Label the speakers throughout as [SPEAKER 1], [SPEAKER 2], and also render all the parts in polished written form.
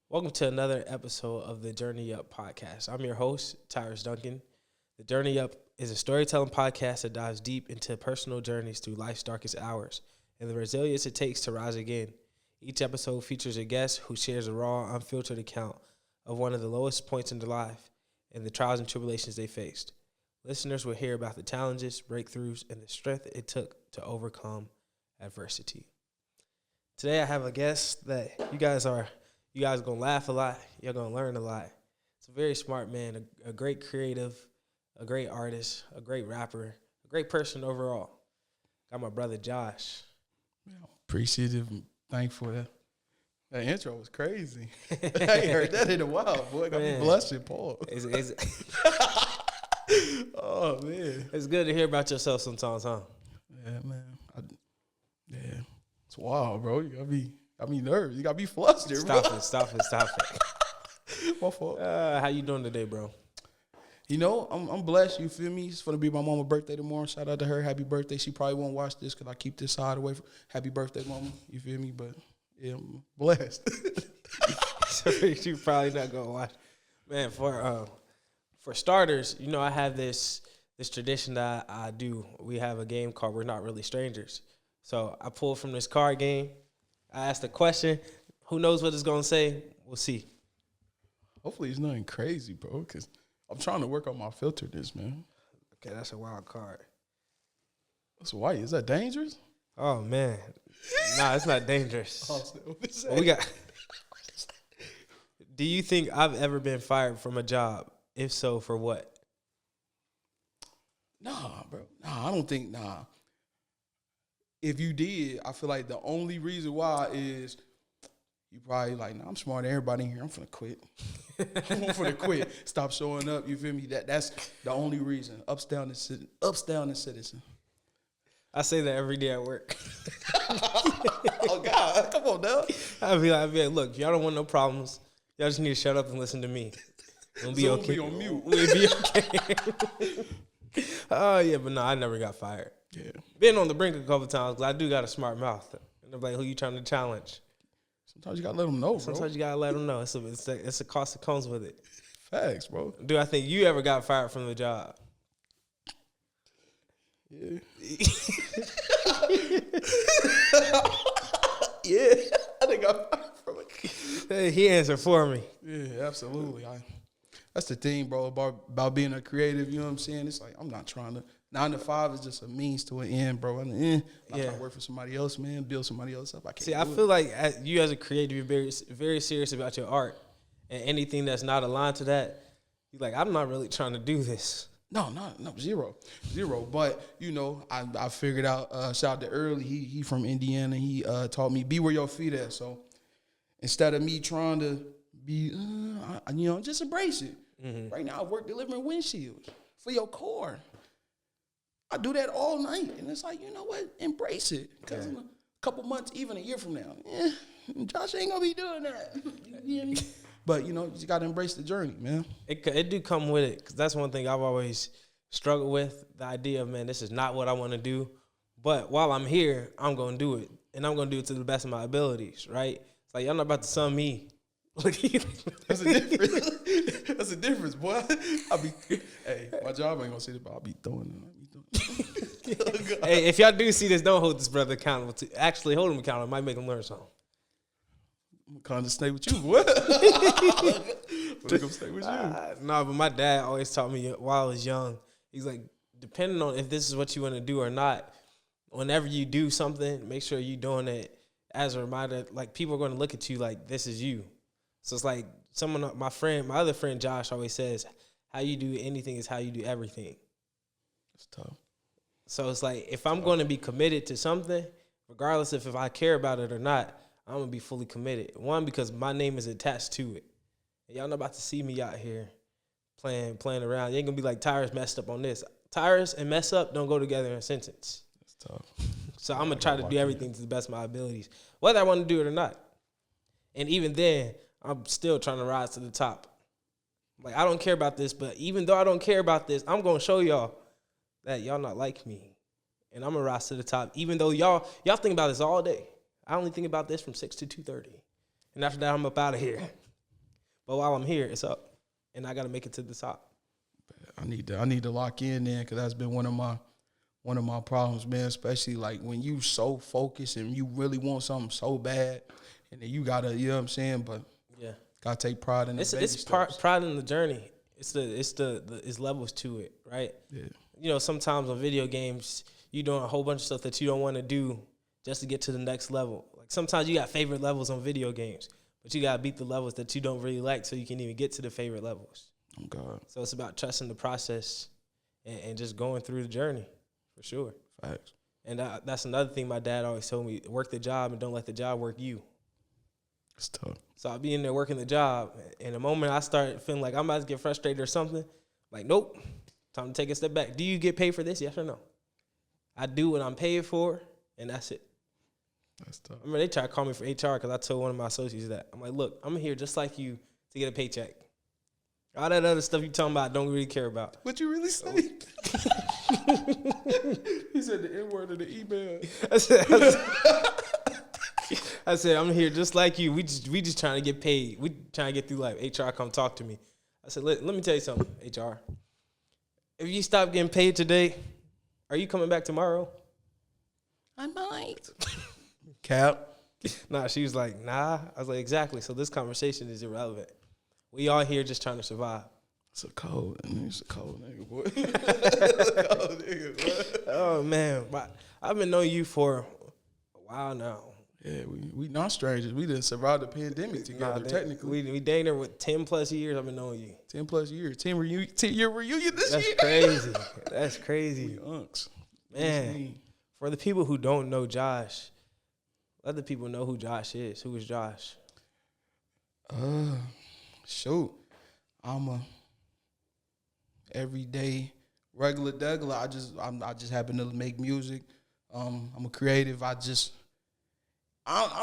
[SPEAKER 1] Welcome to another episode of the Journey Up podcast. I'm your host, Tirus Duncan. The Journey Up is a storytelling podcast that dives deep into personal journeys through life's darkest hours and the resilience it takes to rise again. Each episode features a guest who shares a raw, unfiltered account of one of the lowest points in their life and the trials and tribulations they faced. Listeners will hear about the challenges, breakthroughs, and the strength it took to overcome adversity. Today I have a guest that you guys are gonna laugh a lot. You're gonna learn a lot. It's a very smart man, a great creative, a great artist, a great rapper, a great person overall. Got my brother Josh.
[SPEAKER 2] Appreciative and thankful. That intro was crazy. I ain't heard that in a while, boy. Got me blushing, Paul. Oh man,
[SPEAKER 1] it's good to hear about yourself sometimes, huh?
[SPEAKER 2] Yeah, man. It's wild, bro. You got me nervous. You got me flustered,
[SPEAKER 1] Stop
[SPEAKER 2] bro.
[SPEAKER 1] it.
[SPEAKER 2] My fault.
[SPEAKER 1] How you doing today, bro?
[SPEAKER 2] You know, I'm blessed. You feel me? It's gonna be my mama's birthday tomorrow. Shout out to her. Happy birthday. She probably won't watch this because I keep this side away. Happy birthday, mama. You feel me? But yeah, I'm blessed.
[SPEAKER 1] So you probably not gonna watch, man. For starters, you know I have this tradition that I do. We have a game called We're Not Really Strangers. So I pulled from this card game. I asked a question. Who knows what it's gonna say? We'll see.
[SPEAKER 2] Hopefully it's nothing crazy, bro, because I'm trying to work on my filterness, man.
[SPEAKER 1] Okay, that's a wild card.
[SPEAKER 2] That's white. Is that dangerous?
[SPEAKER 1] Oh man, nah, it's not dangerous.
[SPEAKER 2] We
[SPEAKER 1] got. Do you think I've ever been fired from a job? If so, for what?
[SPEAKER 2] Nah, bro. Nah, I don't think. Nah. If you did, I feel like the only reason why is you probably like, nah, I'm smarter than everybody in here. I'm finna quit. I'm finna quit. Stop showing up. You feel me? That's the only reason. Upstanding citizen.
[SPEAKER 1] I say that every day at work.
[SPEAKER 2] Oh God, come on now.
[SPEAKER 1] I'll be like, look, y'all don't want no problems. Y'all just need to shut up and listen to me. We'll be okay.
[SPEAKER 2] Be on mute.
[SPEAKER 1] We'll be okay. Oh yeah, but no, I never got fired.
[SPEAKER 2] Yeah.
[SPEAKER 1] Been on the brink a couple times, but I do got a smart mouth. And they're like, who you trying to challenge?
[SPEAKER 2] Sometimes you gotta let them know, bro.
[SPEAKER 1] Sometimes you gotta let them know. It's a cost that comes with it.
[SPEAKER 2] Facts, bro.
[SPEAKER 1] Do I think you ever got fired from the job?
[SPEAKER 2] Yeah. Yeah. I think I fired from it.
[SPEAKER 1] Hey, he answered for me.
[SPEAKER 2] Yeah, absolutely. That's the thing, bro, about being a creative. You know what I'm saying? It's like I'm not trying to. 9 to 5 is just a means to an end, bro. I'm trying to work for somebody else, man. Build somebody else up.
[SPEAKER 1] I feel like you as a creative, you're very, very serious about your art, and anything that's not aligned to that, you're like, I'm not really trying to do this.
[SPEAKER 2] No, zero. But you know, I figured out. Shout out to Early. He from Indiana. He taught me be where your feet at. So instead of me trying to be, just embrace it. Mm-hmm. Right now, I work delivering windshields for your car. I do that all night, and it's like, you know what? Embrace it, because in a couple months, even a year from now, Josh ain't gonna be doing that. You know? But you just gotta embrace the journey, man.
[SPEAKER 1] It do come with it, because that's one thing I've always struggled with, the idea of, man, this is not what I want to do, but while I'm here, I'm gonna do it, and I'm gonna do it to the best of my abilities, right? It's like, y'all not about to sum me.
[SPEAKER 2] That's a difference. That's a difference, boy. My job ain't gonna say that, but I'll be throwing it.
[SPEAKER 1] Hey, if y'all do see this, don't hold this brother accountable. Actually, hold him accountable. It might make him learn something.
[SPEAKER 2] I'm gonna to stay with you, boy. Come stay with you.
[SPEAKER 1] No, but my dad always taught me while I was young. He's like, depending on if this is what you want to do or not, whenever you do something, make sure you're doing it as a reminder. Like, people are going to look at you like this is you. So it's like my other friend Josh always says, how you do anything is how you do everything.
[SPEAKER 2] It's tough.
[SPEAKER 1] So it's like, if I'm going to be committed to something, regardless if I care about it or not, I'm going to be fully committed. One, because my name is attached to it. And y'all not about to see me out here playing around. You ain't going to be like, Tyrus messed up on this. Tyrus and mess up don't go together in a sentence.
[SPEAKER 2] It's tough.
[SPEAKER 1] So I'm going to try to do everything to the best of my abilities, whether I want to do it or not. And even then, I'm still trying to rise to the top. Like, I don't care about this, but even though I don't care about this, I'm going to show y'all that y'all not like me. And I'm going to rise to the top, even though y'all think about this all day. I only think about this from 6 to 2:30. And after that, I'm up out of here. But while I'm here, it's up, and I got to make it to the top.
[SPEAKER 2] I need to lock in then, because that's been one of my problems, man. Especially like when you so focused and you really want something so bad, and then you gotta, you know what I'm saying. But
[SPEAKER 1] Yeah,
[SPEAKER 2] gotta take pride in the baby steps.
[SPEAKER 1] pride in the journey. It's levels to it, right?
[SPEAKER 2] Yeah.
[SPEAKER 1] You know, sometimes on video games, you doing a whole bunch of stuff that you don't want to do just to get to the next level. Like sometimes you got favorite levels on video games, but you gotta beat the levels that you don't really like so you can even get to the favorite levels.
[SPEAKER 2] Oh God.
[SPEAKER 1] So it's about trusting the process and just going through the journey, for sure.
[SPEAKER 2] Facts.
[SPEAKER 1] And that's another thing my dad always told me: work the job and don't let the job work you.
[SPEAKER 2] It's tough.
[SPEAKER 1] So I'll be in there working the job, and the moment I start feeling like I'm about to get frustrated or something, like, nope, time to take a step back. Do you get paid for this? Yes or no? I do what I'm paid for, and that's it.
[SPEAKER 2] That's tough.
[SPEAKER 1] I remember they tried to call me for HR because I told one of my associates that. I'm like, look, I'm here just like you to get a paycheck. All that other stuff you talking about, I don't really care about.
[SPEAKER 2] What you really say? He said the N-word of the email.
[SPEAKER 1] I said, I'm here just like you. We just trying to get paid. We trying to get through life. HR come talk to me. I said, let me tell you something, HR. If you stop getting paid today, are you coming back tomorrow?
[SPEAKER 2] I might. Cap.
[SPEAKER 1] Nah, she was like, nah. I was like, exactly. So this conversation is irrelevant. We all here just trying to survive.
[SPEAKER 2] It's a cold nigga, boy. It's a cold nigga, boy.
[SPEAKER 1] Oh, man. I've been knowing you for a while now.
[SPEAKER 2] Yeah, we not strangers. We done survived the pandemic together, technically.
[SPEAKER 1] We dating her with 10 plus years. I've been knowing you.
[SPEAKER 2] 10 plus years. 10 year reunion this
[SPEAKER 1] That's
[SPEAKER 2] year.
[SPEAKER 1] crazy. That's crazy.
[SPEAKER 2] We unks.
[SPEAKER 1] Man, for the people who don't know Josh, let the people know who Josh is. Who is Josh?
[SPEAKER 2] Shoot. I'm a everyday regular degular. I just happen to make music. I'm a creative. I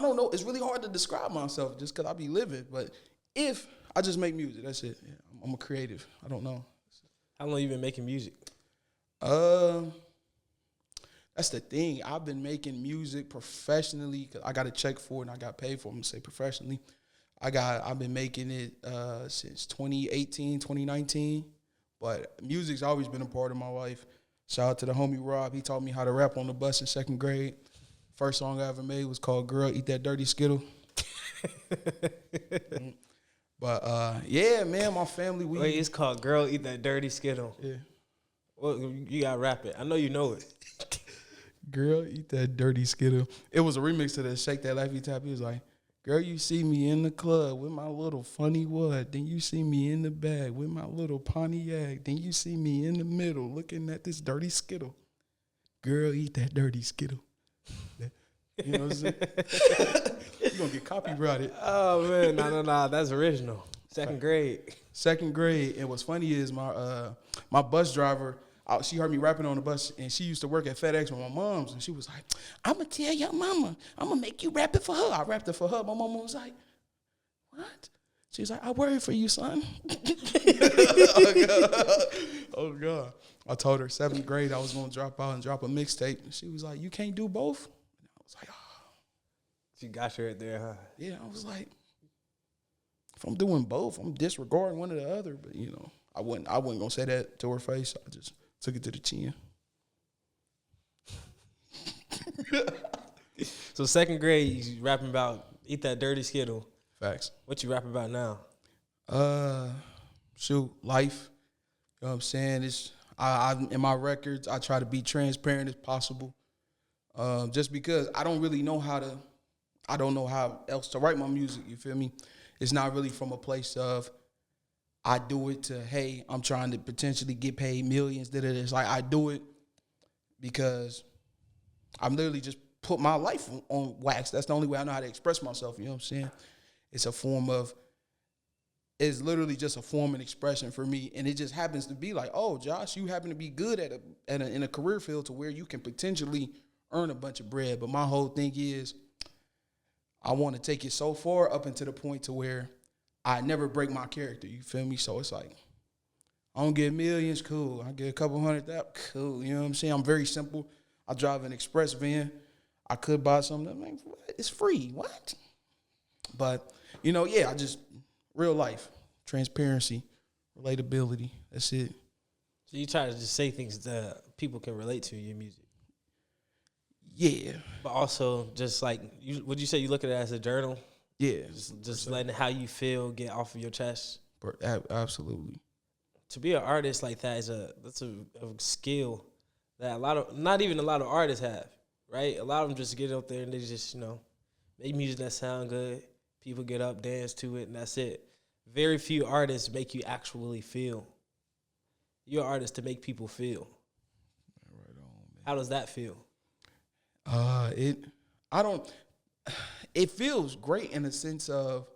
[SPEAKER 2] don't know. It's really hard to describe myself just because I be living. But if I just make music, that's it. Yeah, I'm a creative. I don't know.
[SPEAKER 1] How long you been making music?
[SPEAKER 2] That's the thing. I've been making music professionally because I got a check for it and I got paid for it. I'm gonna say professionally. I've been making it since 2018, 2019. But music's always been a part of my life. Shout out to the homie Rob. He taught me how to rap on the bus in 2nd grade. First song I ever made was called Girl, Eat That Dirty Skittle. But, yeah, man, my family,
[SPEAKER 1] Wait, it's called Girl, Eat That Dirty Skittle.
[SPEAKER 2] Yeah.
[SPEAKER 1] Well, you got to rap it. I know you know it.
[SPEAKER 2] Girl, eat that dirty Skittle. It was a remix to the Shake That Laffy Tap. He was like, girl, you see me in the club with my little funny what? Then you see me in the bag with my little Pontiac. Then you see me in the middle looking at this dirty Skittle. Girl, eat that dirty Skittle. You know what I'm saying? You're going to get copyrighted.
[SPEAKER 1] Oh, man. No. That's original. 2nd grade.
[SPEAKER 2] 2nd grade. And what's funny is my bus driver, she heard me rapping on the bus, and she used to work at FedEx with my mom's, and she was like, I'm going to tell your mama. I'm going to make you rap it for her. I rapped it for her. My mama was like, what? She was like, I worry for you, son. Oh, God. I told her 7th grade I was going to drop out and drop a mixtape. And she was like, you can't do both? And I was like, oh.
[SPEAKER 1] She got you right there, huh?
[SPEAKER 2] Yeah, I was like, if I'm doing both, I'm disregarding one or the other. But, you know, I wasn't going to say that to her face. I just took it to the chin.
[SPEAKER 1] So 2nd grade, you rapping about Eat That Dirty Skittle.
[SPEAKER 2] Facts.
[SPEAKER 1] What you rapping about now?
[SPEAKER 2] Shoot, life. You know what I'm saying? I in my records, I try to be transparent as possible. Just because I don't know how else to write my music, you feel me? It's not really from a place of I do it to, hey, I'm trying to potentially get paid millions. It's like I do it because I'm literally just put my life on wax. That's the only way I know how to express myself, you know what I'm saying? It's literally just a form and expression for me. And it just happens to be like, oh, Josh, you happen to be good in a career field to where you can potentially earn a bunch of bread. But my whole thing is I want to take it so far up into the point to where I never break my character, you feel me? So it's like, I don't get millions, cool. I get a couple $100,000, cool. You know what I'm saying? I'm very simple. I drive an express van. I could buy something. It's free. What? But, you know, yeah, real life. transparency, relatability. That's it.
[SPEAKER 1] So you try to just say things that people can relate to in your music.
[SPEAKER 2] Yeah.
[SPEAKER 1] But also, just like, would you say you look at it as a journal?
[SPEAKER 2] Yeah.
[SPEAKER 1] Just letting how you feel get off of your chest?
[SPEAKER 2] Absolutely.
[SPEAKER 1] To be an artist like that that's a skill that not even a lot of artists have, right? A lot of them just get up there and they just, make music that sound good. People get up, dance to it, and that's it. Very few artists make you actually feel. You're an artist to make people feel.
[SPEAKER 2] Right on, man.
[SPEAKER 1] How does that feel?
[SPEAKER 2] It feels great in the sense of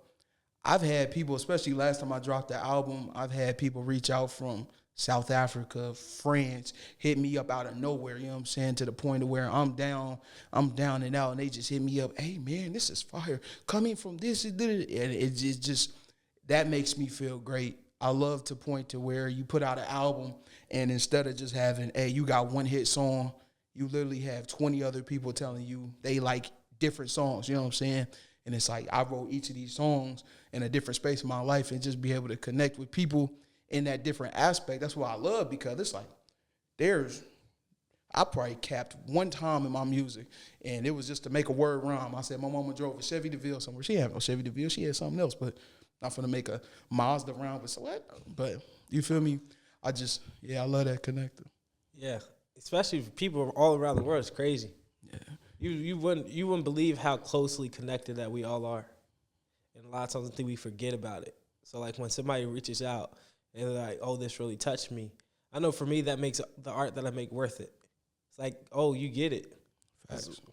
[SPEAKER 2] I've had people, especially last time I dropped the album, I've had people reach out from South Africa, France, hit me up out of nowhere, you know what I'm saying, to the point of where I'm down and out, and they just hit me up, hey, man, this is fire, coming from this, and it's just, that makes me feel great. I love to point to where you put out an album, and instead of just having, hey, you got one hit song, you literally have 20 other people telling you they like different songs, you know what I'm saying? And it's like I wrote each of these songs in a different space of my life and just be able to connect with people in that different aspect. That's what I love, because it's like I probably capped one time in my music, and it was just to make a word rhyme. I said my mama drove a Chevy DeVille somewhere. She had no Chevy DeVille. She had something else, but not for to make a Mazda round. But you feel me? I love that connector.
[SPEAKER 1] Yeah, especially for people all around the world. It's crazy.
[SPEAKER 2] Yeah.
[SPEAKER 1] You wouldn't believe how closely connected that we all are, and a lot of times I think we forget about it. So like when somebody reaches out and they're like, "Oh, this really touched me," I know for me that makes the art that I make worth it. It's like, oh, you get it.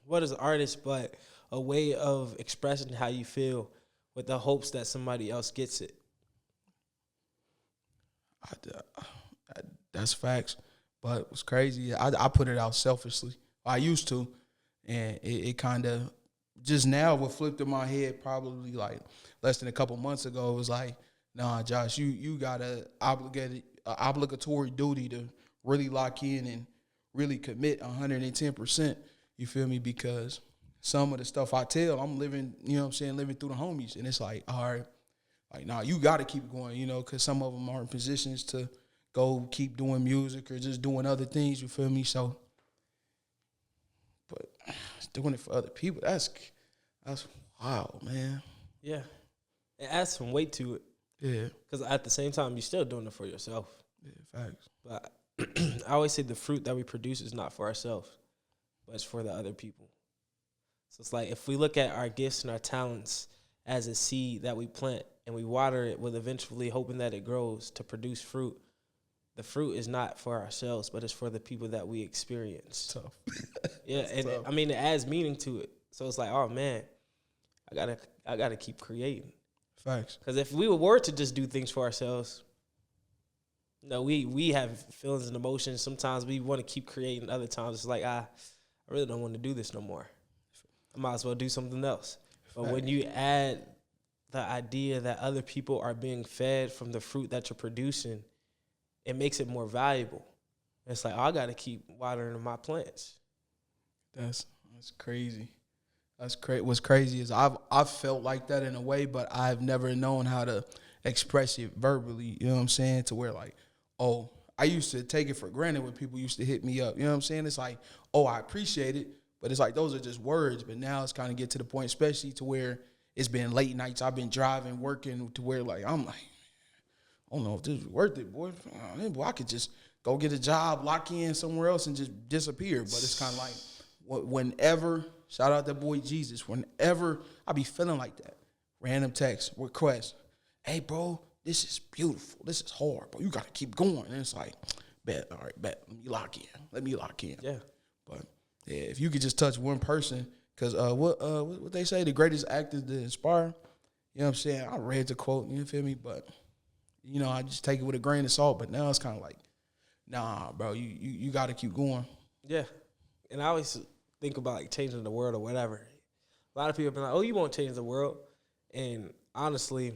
[SPEAKER 1] What is an artist but a way of expressing how you feel with the hopes that somebody else gets it?
[SPEAKER 2] That's facts. But what's crazy, I put it out selfishly. I used to. And it kind of just now what flipped in my head probably like less than a couple months ago. It was like, nah, Josh, you got a obligatory duty to really lock in and really commit 110%. You feel me? Because some of the stuff I tell, I'm living, you know what I'm saying, living through the homies. And it's like, all right, like, nah, you got to keep going, because some of them are in positions to go keep doing music or just doing other things. You feel me? So, but doing it for other people, that's wild, man.
[SPEAKER 1] Yeah. It adds some weight to it.
[SPEAKER 2] Yeah.
[SPEAKER 1] Because at the same time, you're still doing it for yourself.
[SPEAKER 2] Yeah, facts.
[SPEAKER 1] But I always say the fruit that we produce is not for ourselves, but it's for the other people. So it's like if we look at our gifts and our talents as a seed that we plant and we water it with eventually hoping that it grows to produce fruit, the fruit is not for ourselves, but it's for the people that we experience.
[SPEAKER 2] Tough.
[SPEAKER 1] Yeah, and tough. I mean, it adds meaning to it. So it's like, oh man, I gotta keep creating.
[SPEAKER 2] Facts.
[SPEAKER 1] Because if we were to just do things for ourselves, we have feelings and emotions. Sometimes we want to keep creating. Other times it's like, I really don't want to do this no more. I might as well do something else. But when you add the idea that other people are being fed from the fruit that you're producing, it makes it more valuable. It's like, I got to keep watering my plants.
[SPEAKER 2] That's crazy. That's crazy. What's crazy is I've felt like that in a way, but I've never known how to express it verbally. You know what I'm saying? To where like, oh, I used to take it for granted when people used to hit me up. You know what I'm saying? It's like, oh, I appreciate it, but it's like those are just words. But now it's kind of get to the point, especially to where it's been late nights. I've been driving, working, to where like I'm like, I don't know if this is worth it, boy. I could just go get a job, lock in somewhere else, and just disappear. But it's kind of like whenever, shout out that boy Jesus, whenever I be feeling like that, random text, request, hey, bro, this is beautiful. This is hard, bro. You got to keep going. And it's like, bet, all right, bet. Let me lock in.
[SPEAKER 1] Yeah.
[SPEAKER 2] But, yeah, if you could just touch one person, because what they say, the greatest act is to inspire. You know what I'm saying? I read the quote, you feel me? But I just take it with a grain of salt, but now it's kind of like, nah, bro, you got to keep going.
[SPEAKER 1] Yeah. And I always think about, like, changing the world or whatever. A lot of people have been like, oh, you won't change the world. And honestly,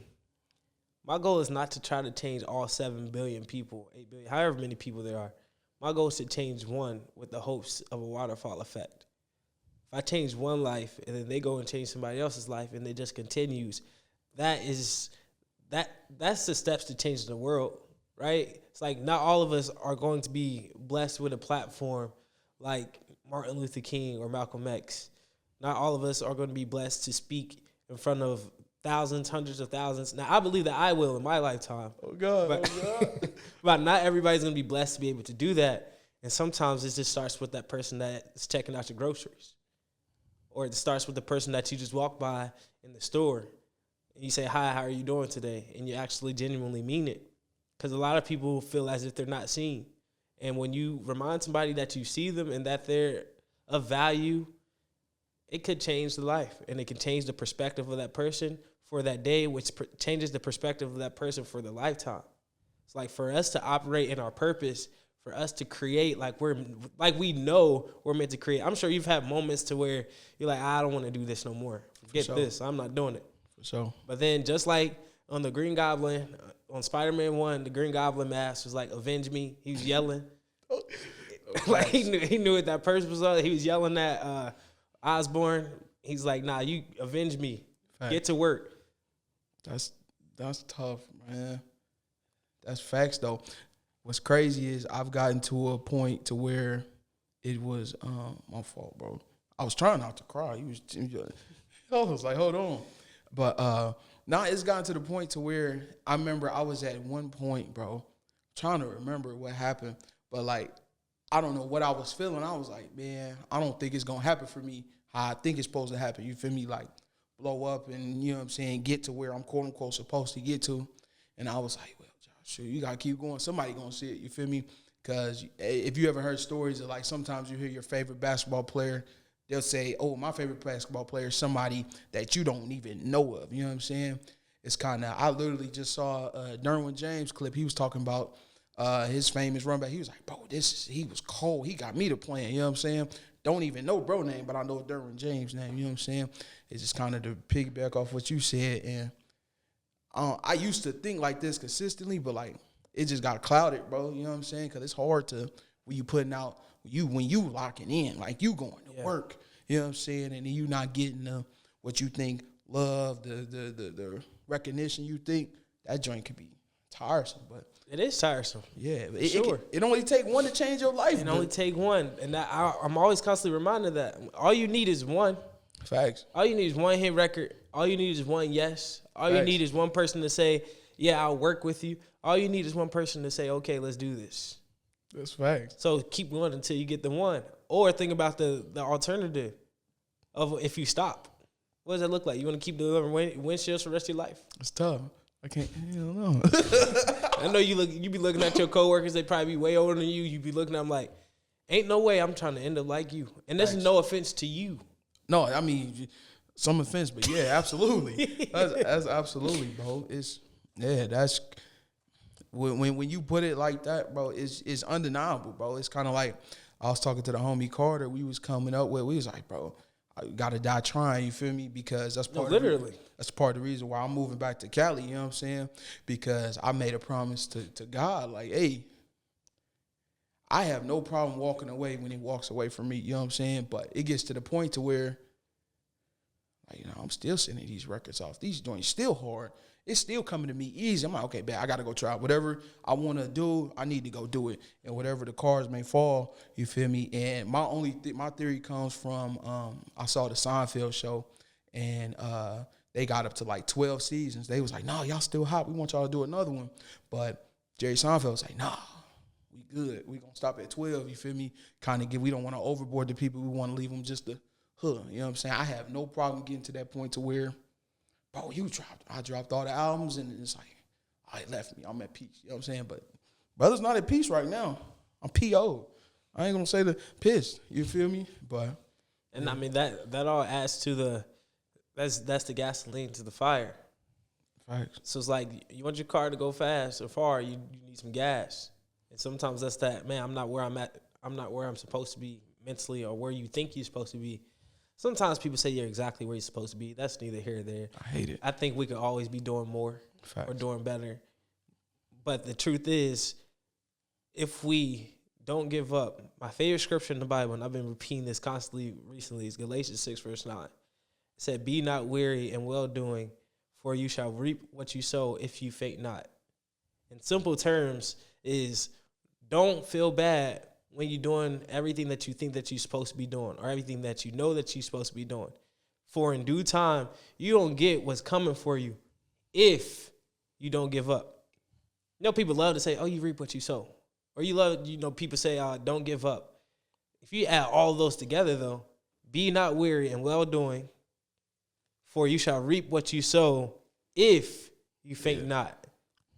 [SPEAKER 1] my goal is not to try to change all 7 billion people, 8 billion, however many people there are. My goal is to change one with the hopes of a waterfall effect. If I change one life and then they go and change somebody else's life and it just continues, that is that's the steps to change the world, right? It's like not all of us are going to be blessed with a platform like Martin Luther King or Malcolm X. Not all of us are going to be blessed to speak in front of thousands, hundreds of thousands. Now, I believe that I will in my lifetime.
[SPEAKER 2] Oh, God.
[SPEAKER 1] But not everybody's going to be blessed to be able to do that. And sometimes it just starts with that person that's checking out your groceries. Or it starts with the person that you just walk by in the store. And you say, hi, how are you doing today? And you actually genuinely mean it. Because a lot of people feel as if they're not seen. And when you remind somebody that you see them and that they're of value, it could change the life. And it can change the perspective of that person for that day, which changes the perspective of that person for the lifetime. It's like for us to operate in our purpose, for us to create like we know we're meant to create. I'm sure you've had moments to where you're like, I don't want to do this no more. Forget this. I'm not doing it. For sure. But then just like on the Green Goblin, on Spider-Man 1, the Green Goblin mask was like, avenge me. He was yelling. Like he knew what that person was. He was yelling at Osborn. He's like, nah, you avenge me. Fact. Get to work.
[SPEAKER 2] That's tough, man. That's facts though. What's crazy is I've gotten to a point to where it was my fault, bro. I was trying not to cry. I was like, hold on. But now it's gotten to the point to where I remember I was at one point, bro, trying to remember what happened. But like, I don't know what I was feeling. I was like, man, I don't think it's going to happen for me how I think it's supposed to happen. You feel me? Like, blow up and, you know what I'm saying, get to where I'm quote unquote supposed to get to. And I was like, well, Josh, you got to keep going. Somebody going to see it. You feel me? Because if you ever heard stories of like sometimes you hear your favorite basketball player, they'll say, oh, my favorite basketball player is somebody that you don't even know of. You know what I'm saying? It's kind of, I literally just saw a Derwin James clip. He was talking about his famous run back. He was like, bro, he was cold. He got me to playing. You know what I'm saying? Don't even know bro name, but I know Derwin James name. You know what I'm saying? It's just kind of to piggyback off what you said. And I used to think like this consistently, but like it just got clouded, bro. You know what I'm saying? Because it's hard to, when you putting out, when you locking in, like you going to work. You know what I'm saying? And you not getting what you think love, the recognition you think, that joint could be tiresome, but
[SPEAKER 1] it is tiresome.
[SPEAKER 2] Yeah, it only take one to change your life.
[SPEAKER 1] It only take one, and I'm always constantly reminded of that. All you need is one.
[SPEAKER 2] Facts.
[SPEAKER 1] All you need is one hit record. All you need is one yes. All you need is one person to say, yeah, I'll work with you. All you need is one person to say, okay, let's do this.
[SPEAKER 2] That's facts.
[SPEAKER 1] So keep going until you get the one. Or think about the alternative of if you stop. What does that look like? You want to keep delivering windshields for the rest of your life?
[SPEAKER 2] It's tough. I don't know.
[SPEAKER 1] I know you be looking at your coworkers. They probably be way older than you. You be looking at them like, ain't no way I'm trying to end up like you. And this is no offense to you.
[SPEAKER 2] No, I mean, some offense, but yeah, absolutely. that's absolutely, bro. That's when you put it like that, bro, it's undeniable, bro. It's kind of like I was talking to the homie Carter. We was coming up with, we was like, bro, I gotta die trying, you feel me? Because that's part that's part of the reason why I'm moving back to Cali, you know what I'm saying? Because I made a promise to God, like, hey, I have no problem walking away when he walks away from me, you know what I'm saying? But it gets to the point to where, like, you know, I'm still sending these records off. These joints still hard. It's still coming to me easy. I'm like, okay, man, I got to go try it. Whatever I want to do, I need to go do it. And whatever the cards may fall, you feel me? And my theory comes from I saw the Seinfeld show, and they got up to like 12 seasons. They was like, no, y'all still hot. We want y'all to do another one. But Jerry Seinfeld was like, nah, we good. We going to stop at 12, you feel me? We don't want to overboard the people. We want to leave them just the hood. You know what I'm saying? I have no problem getting to that point to where, bro, I dropped all the albums, and it's like, it left me. I'm at peace. You know what I'm saying? But brother's not at peace right now. I'm P.O. I ain't going to say the pissed. You feel me? But.
[SPEAKER 1] And I mean, that all adds to that's the gasoline to the fire.
[SPEAKER 2] Right.
[SPEAKER 1] So it's like, you want your car to go fast or far, you need some gas. And sometimes that's that, man, I'm not where I'm at. I'm not where I'm supposed to be mentally or where you think you're supposed to be. Sometimes people say you're exactly where you're supposed to be. That's neither here nor there.
[SPEAKER 2] I hate it.
[SPEAKER 1] I think we could always be doing more or doing better. But the truth is, if we don't give up, my favorite scripture in the Bible, and I've been repeating this constantly recently, is Galatians 6, verse 9. It said, be not weary in well-doing, for you shall reap what you sow if you faint not. In simple terms is don't feel bad when you're doing everything that you think that you're supposed to be doing or everything that you know that you're supposed to be doing. For in due time, you don't get what's coming for you if you don't give up. You know, people love to say, oh, you reap what you sow. Or you love, people say, don't give up. If you add all those together, though, be not weary and well-doing, for you shall reap what you sow if you faint not.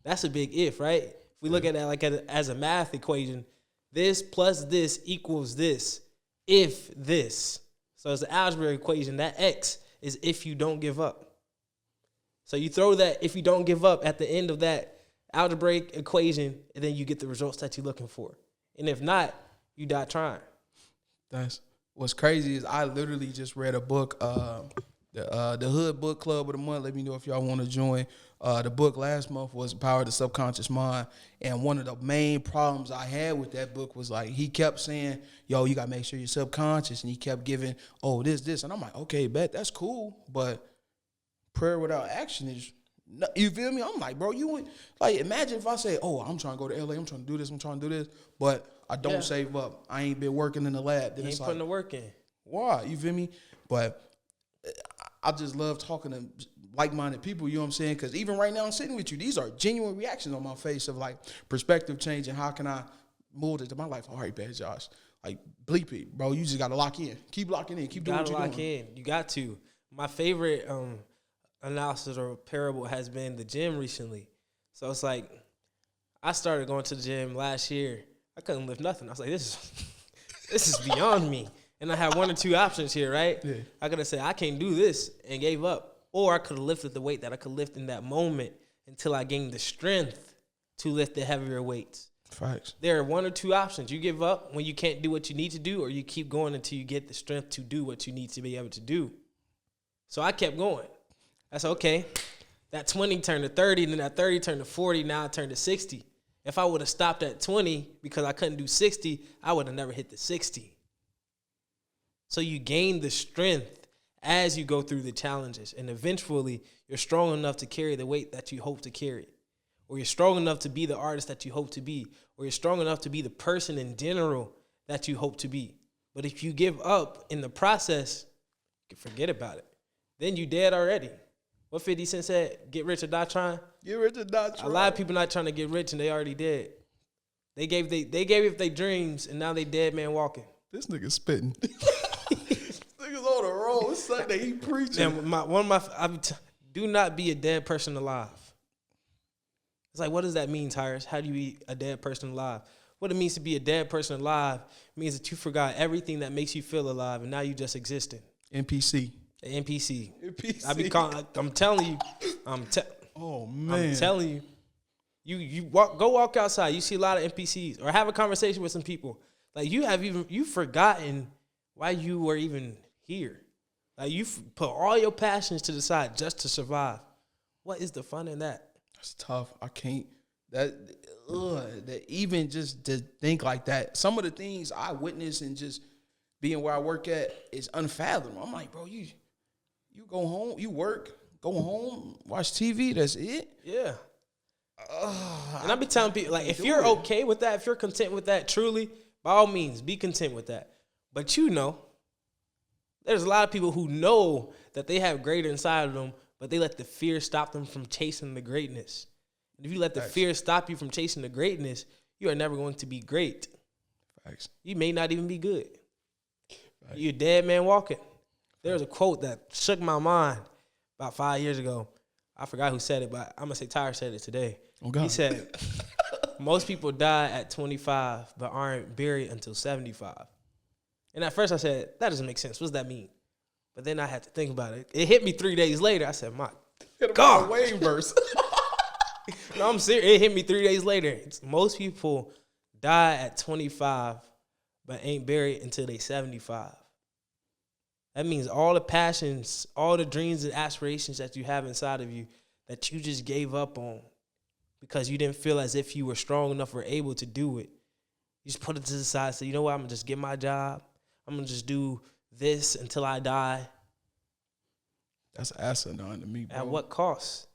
[SPEAKER 1] That's a big if, right? If we look at that like as a math equation, this plus this equals this, if this. So it's an algebra equation. That X is if you don't give up. So you throw that if you don't give up at the end of that algebraic equation, and then you get the results that you're looking for. And if not, you die trying.
[SPEAKER 2] That's what's crazy is I literally just read a book, the Hood Book Club of the month. Let me know if y'all want to join. The book last month was Power of the Subconscious Mind. And one of the main problems I had with that book was like, he kept saying, yo, you got to make sure you're subconscious. And he kept giving, this. And I'm like, okay, bet that's cool. But prayer without action is, you feel me? I'm like, bro, you ain't, like, imagine if I say, I'm trying to go to LA. I'm trying to do this. But I don't save up. I ain't been working in the lab. Then
[SPEAKER 1] you ain't putting the work in.
[SPEAKER 2] Why? You feel me? But I just love talking to like-minded people, you know what I'm saying? Because even right now I'm sitting with you, these are genuine reactions on my face of like perspective change and how can I mold it to my life. All right, bad Josh. Like, bleep it, bro. You just got to lock in. Keep locking in. Keep doing what you're doing. You got to lock in.
[SPEAKER 1] You got to. My favorite analysis or parable has been the gym recently. So it's like, I started going to the gym last year. I couldn't lift nothing. I was like, this is beyond me. And I had one or two options here, right? Yeah. I could have said, I can't do this and gave up. Or I could have lifted the weight that I could lift in that moment until I gained the strength to lift the heavier weights.
[SPEAKER 2] Facts.
[SPEAKER 1] There are one or two options. You give up when you can't do what you need to do, or you keep going until you get the strength to do what you need to be able to do. So I kept going. I said, okay, that 20 turned to 30, and then that 30 turned to 40, now it turned to 60. If I would have stopped at 20 because I couldn't do 60, I would have never hit the 60. So you gain the strength as you go through the challenges, and eventually you're strong enough to carry the weight that you hope to carry, or you're strong enough to be the artist that you hope to be, or you're strong enough to be the person in general that you hope to be. But if you give up in the process, you can forget about it. Then you dead already. What 50 Cent said, get rich or die trying?
[SPEAKER 2] Get rich or die trying.
[SPEAKER 1] A lot of people not trying to get rich and they already dead. They gave up their dreams and now they dead man walking.
[SPEAKER 2] This nigga spitting. Niggas on the road. It's Sunday. He preaching.
[SPEAKER 1] And do not be a dead person alive. It's like, what does that mean, Tyrus? How do you be a dead person alive? What it means to be a dead person alive means that you forgot everything that makes you feel alive, and now you just existing.
[SPEAKER 2] NPC.
[SPEAKER 1] NPC.
[SPEAKER 2] NPC.
[SPEAKER 1] I'm telling you.
[SPEAKER 2] Oh man.
[SPEAKER 1] I'm telling you. You go walk outside. You see a lot of NPCs, or have a conversation with some people. Like you've forgotten why you were even here. Like you put all your passions to the side just to survive. What is the fun in that?
[SPEAKER 2] That's tough. I can't. That even just to think like that. Some of the things I witness and just being where I work at is unfathomable. I'm like, bro, you go home, you work, go home, watch TV. That's it.
[SPEAKER 1] Yeah. And I be telling people, like, if you're okay with that, if you're content with that, truly, by all means, be content with that. But there's a lot of people who know that they have greater inside of them, but they let the fear stop them from chasing the greatness. And if you let the fear stop you from chasing the greatness, you are never going to be great.
[SPEAKER 2] Facts.
[SPEAKER 1] You may not even be good. Facts. You're a dead man walking. There was a quote that shook my mind about 5 years ago. I forgot who said it, but I'm going to say Tyler said it today.
[SPEAKER 2] Oh, God.
[SPEAKER 1] He said, most people die at 25 but aren't buried until 75. And at first I said, that doesn't make sense. What does that mean? But then I had to think about it. It hit me 3 days later. I said, my God.
[SPEAKER 2] Wayne verse.
[SPEAKER 1] No, I'm serious. It hit me 3 days later. Most people die at 25 but ain't buried until they 75. That means all the passions, all the dreams and aspirations that you have inside of you that you just gave up on because you didn't feel as if you were strong enough or able to do it. You just put it to the side and say, you know what, I'm going to just get my job. I'm going to just do this until I die.
[SPEAKER 2] That's asinine to me, bro.
[SPEAKER 1] At what cost?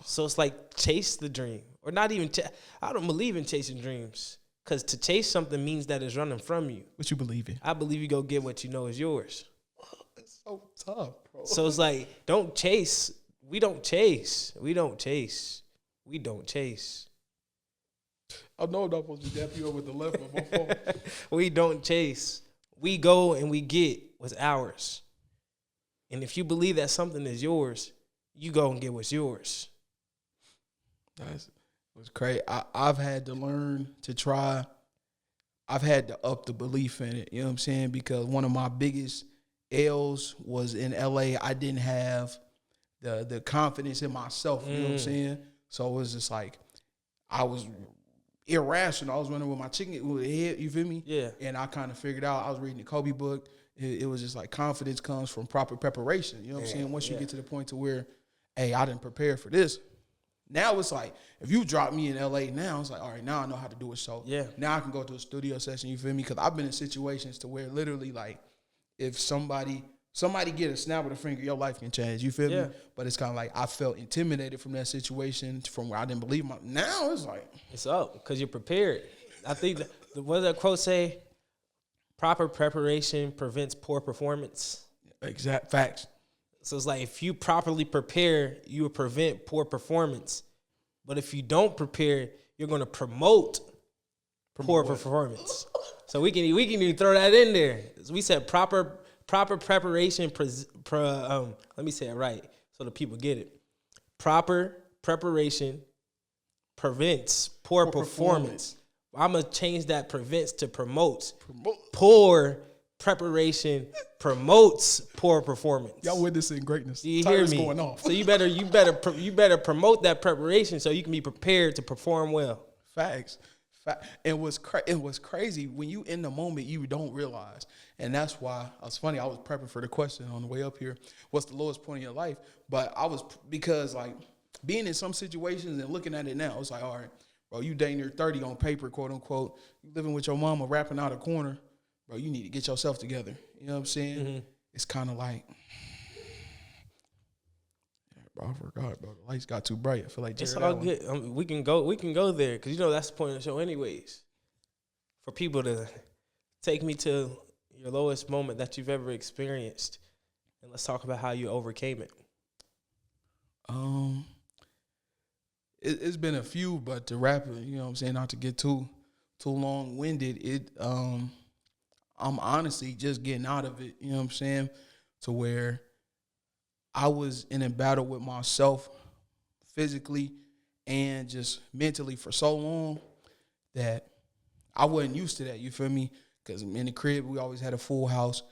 [SPEAKER 1] So it's like chase the dream, or not even. I don't believe in chasing dreams, because to chase something means that it's running from you.
[SPEAKER 2] What you believe in?
[SPEAKER 1] I believe you go get what you know is yours.
[SPEAKER 2] It's so tough, bro.
[SPEAKER 1] So it's like, don't chase. We don't chase. We don't chase. We don't chase.
[SPEAKER 2] I know I'm not supposed to dap you up with the left of my phone.
[SPEAKER 1] We don't chase. We go and we get what's ours. And if you believe that something is yours, you go and get what's yours.
[SPEAKER 2] That's was crazy. I've had to learn to try. I've had to up the belief in it. You know what I'm saying? Because one of my biggest L's was in LA. I didn't have the confidence in myself. You know what I'm saying? So it was just like I was irrational. I was running with my chicken with the head. You feel me?
[SPEAKER 1] Yeah.
[SPEAKER 2] And I kind of figured out. I was reading the Kobe book. It was just like confidence comes from proper preparation. You know what I'm saying? Once you get to the point to where, hey, I didn't prepare for this. Now it's like, if you drop me in LA now, it's like, all right, now I know how to do it. So now I can go to a studio session, you feel me? Because I've been in situations to where literally, like, if somebody get a snap of the finger, your life can change, you feel me? But it's kind of like I felt intimidated from that situation, from where I didn't believe my. Now it's like.
[SPEAKER 1] It's up, because you're prepared. I think, what does that quote say? Proper preparation prevents poor performance.
[SPEAKER 2] Exact facts.
[SPEAKER 1] So it's like, if you properly prepare, you will prevent poor performance. But if you don't prepare, you're going to promote poor performance. So we can even throw that in there. We said proper preparation. Let me say it right so the people get it. Proper preparation prevents poor performance. I'm going to change that prevents to promotes. Poor preparation promotes poor performance.
[SPEAKER 2] Y'all witnessing greatness.
[SPEAKER 1] Do you hear me?
[SPEAKER 2] Going off.
[SPEAKER 1] So you better promote that preparation so you can be prepared to perform well.
[SPEAKER 2] Facts. It was crazy when you in the moment, you don't realize, and that's why it's funny. I was prepping for the question on the way up here. What's the lowest point in your life? But I was, because like being in some situations and looking at it now, it's like, all right, bro, you dang near 30 on paper, quote unquote. You living with your mama, rapping out a corner. Bro, you need to get yourself together. You know what I'm saying? Mm-hmm. It's kind of like, bro, I forgot, bro. The lights got too bright. I feel like
[SPEAKER 1] it's all good. We can go there, because that's the point of the show, anyways. For people to take me to your lowest moment that you've ever experienced, and let's talk about how you overcame it.
[SPEAKER 2] It's been a few, but to wrap it, you know what I'm saying, not to get too long winded. I'm honestly just getting out of it, you know what I'm saying, to where I was in a battle with myself physically and just mentally for so long that I wasn't used to that, you feel me? Because in the crib, we always had a full house,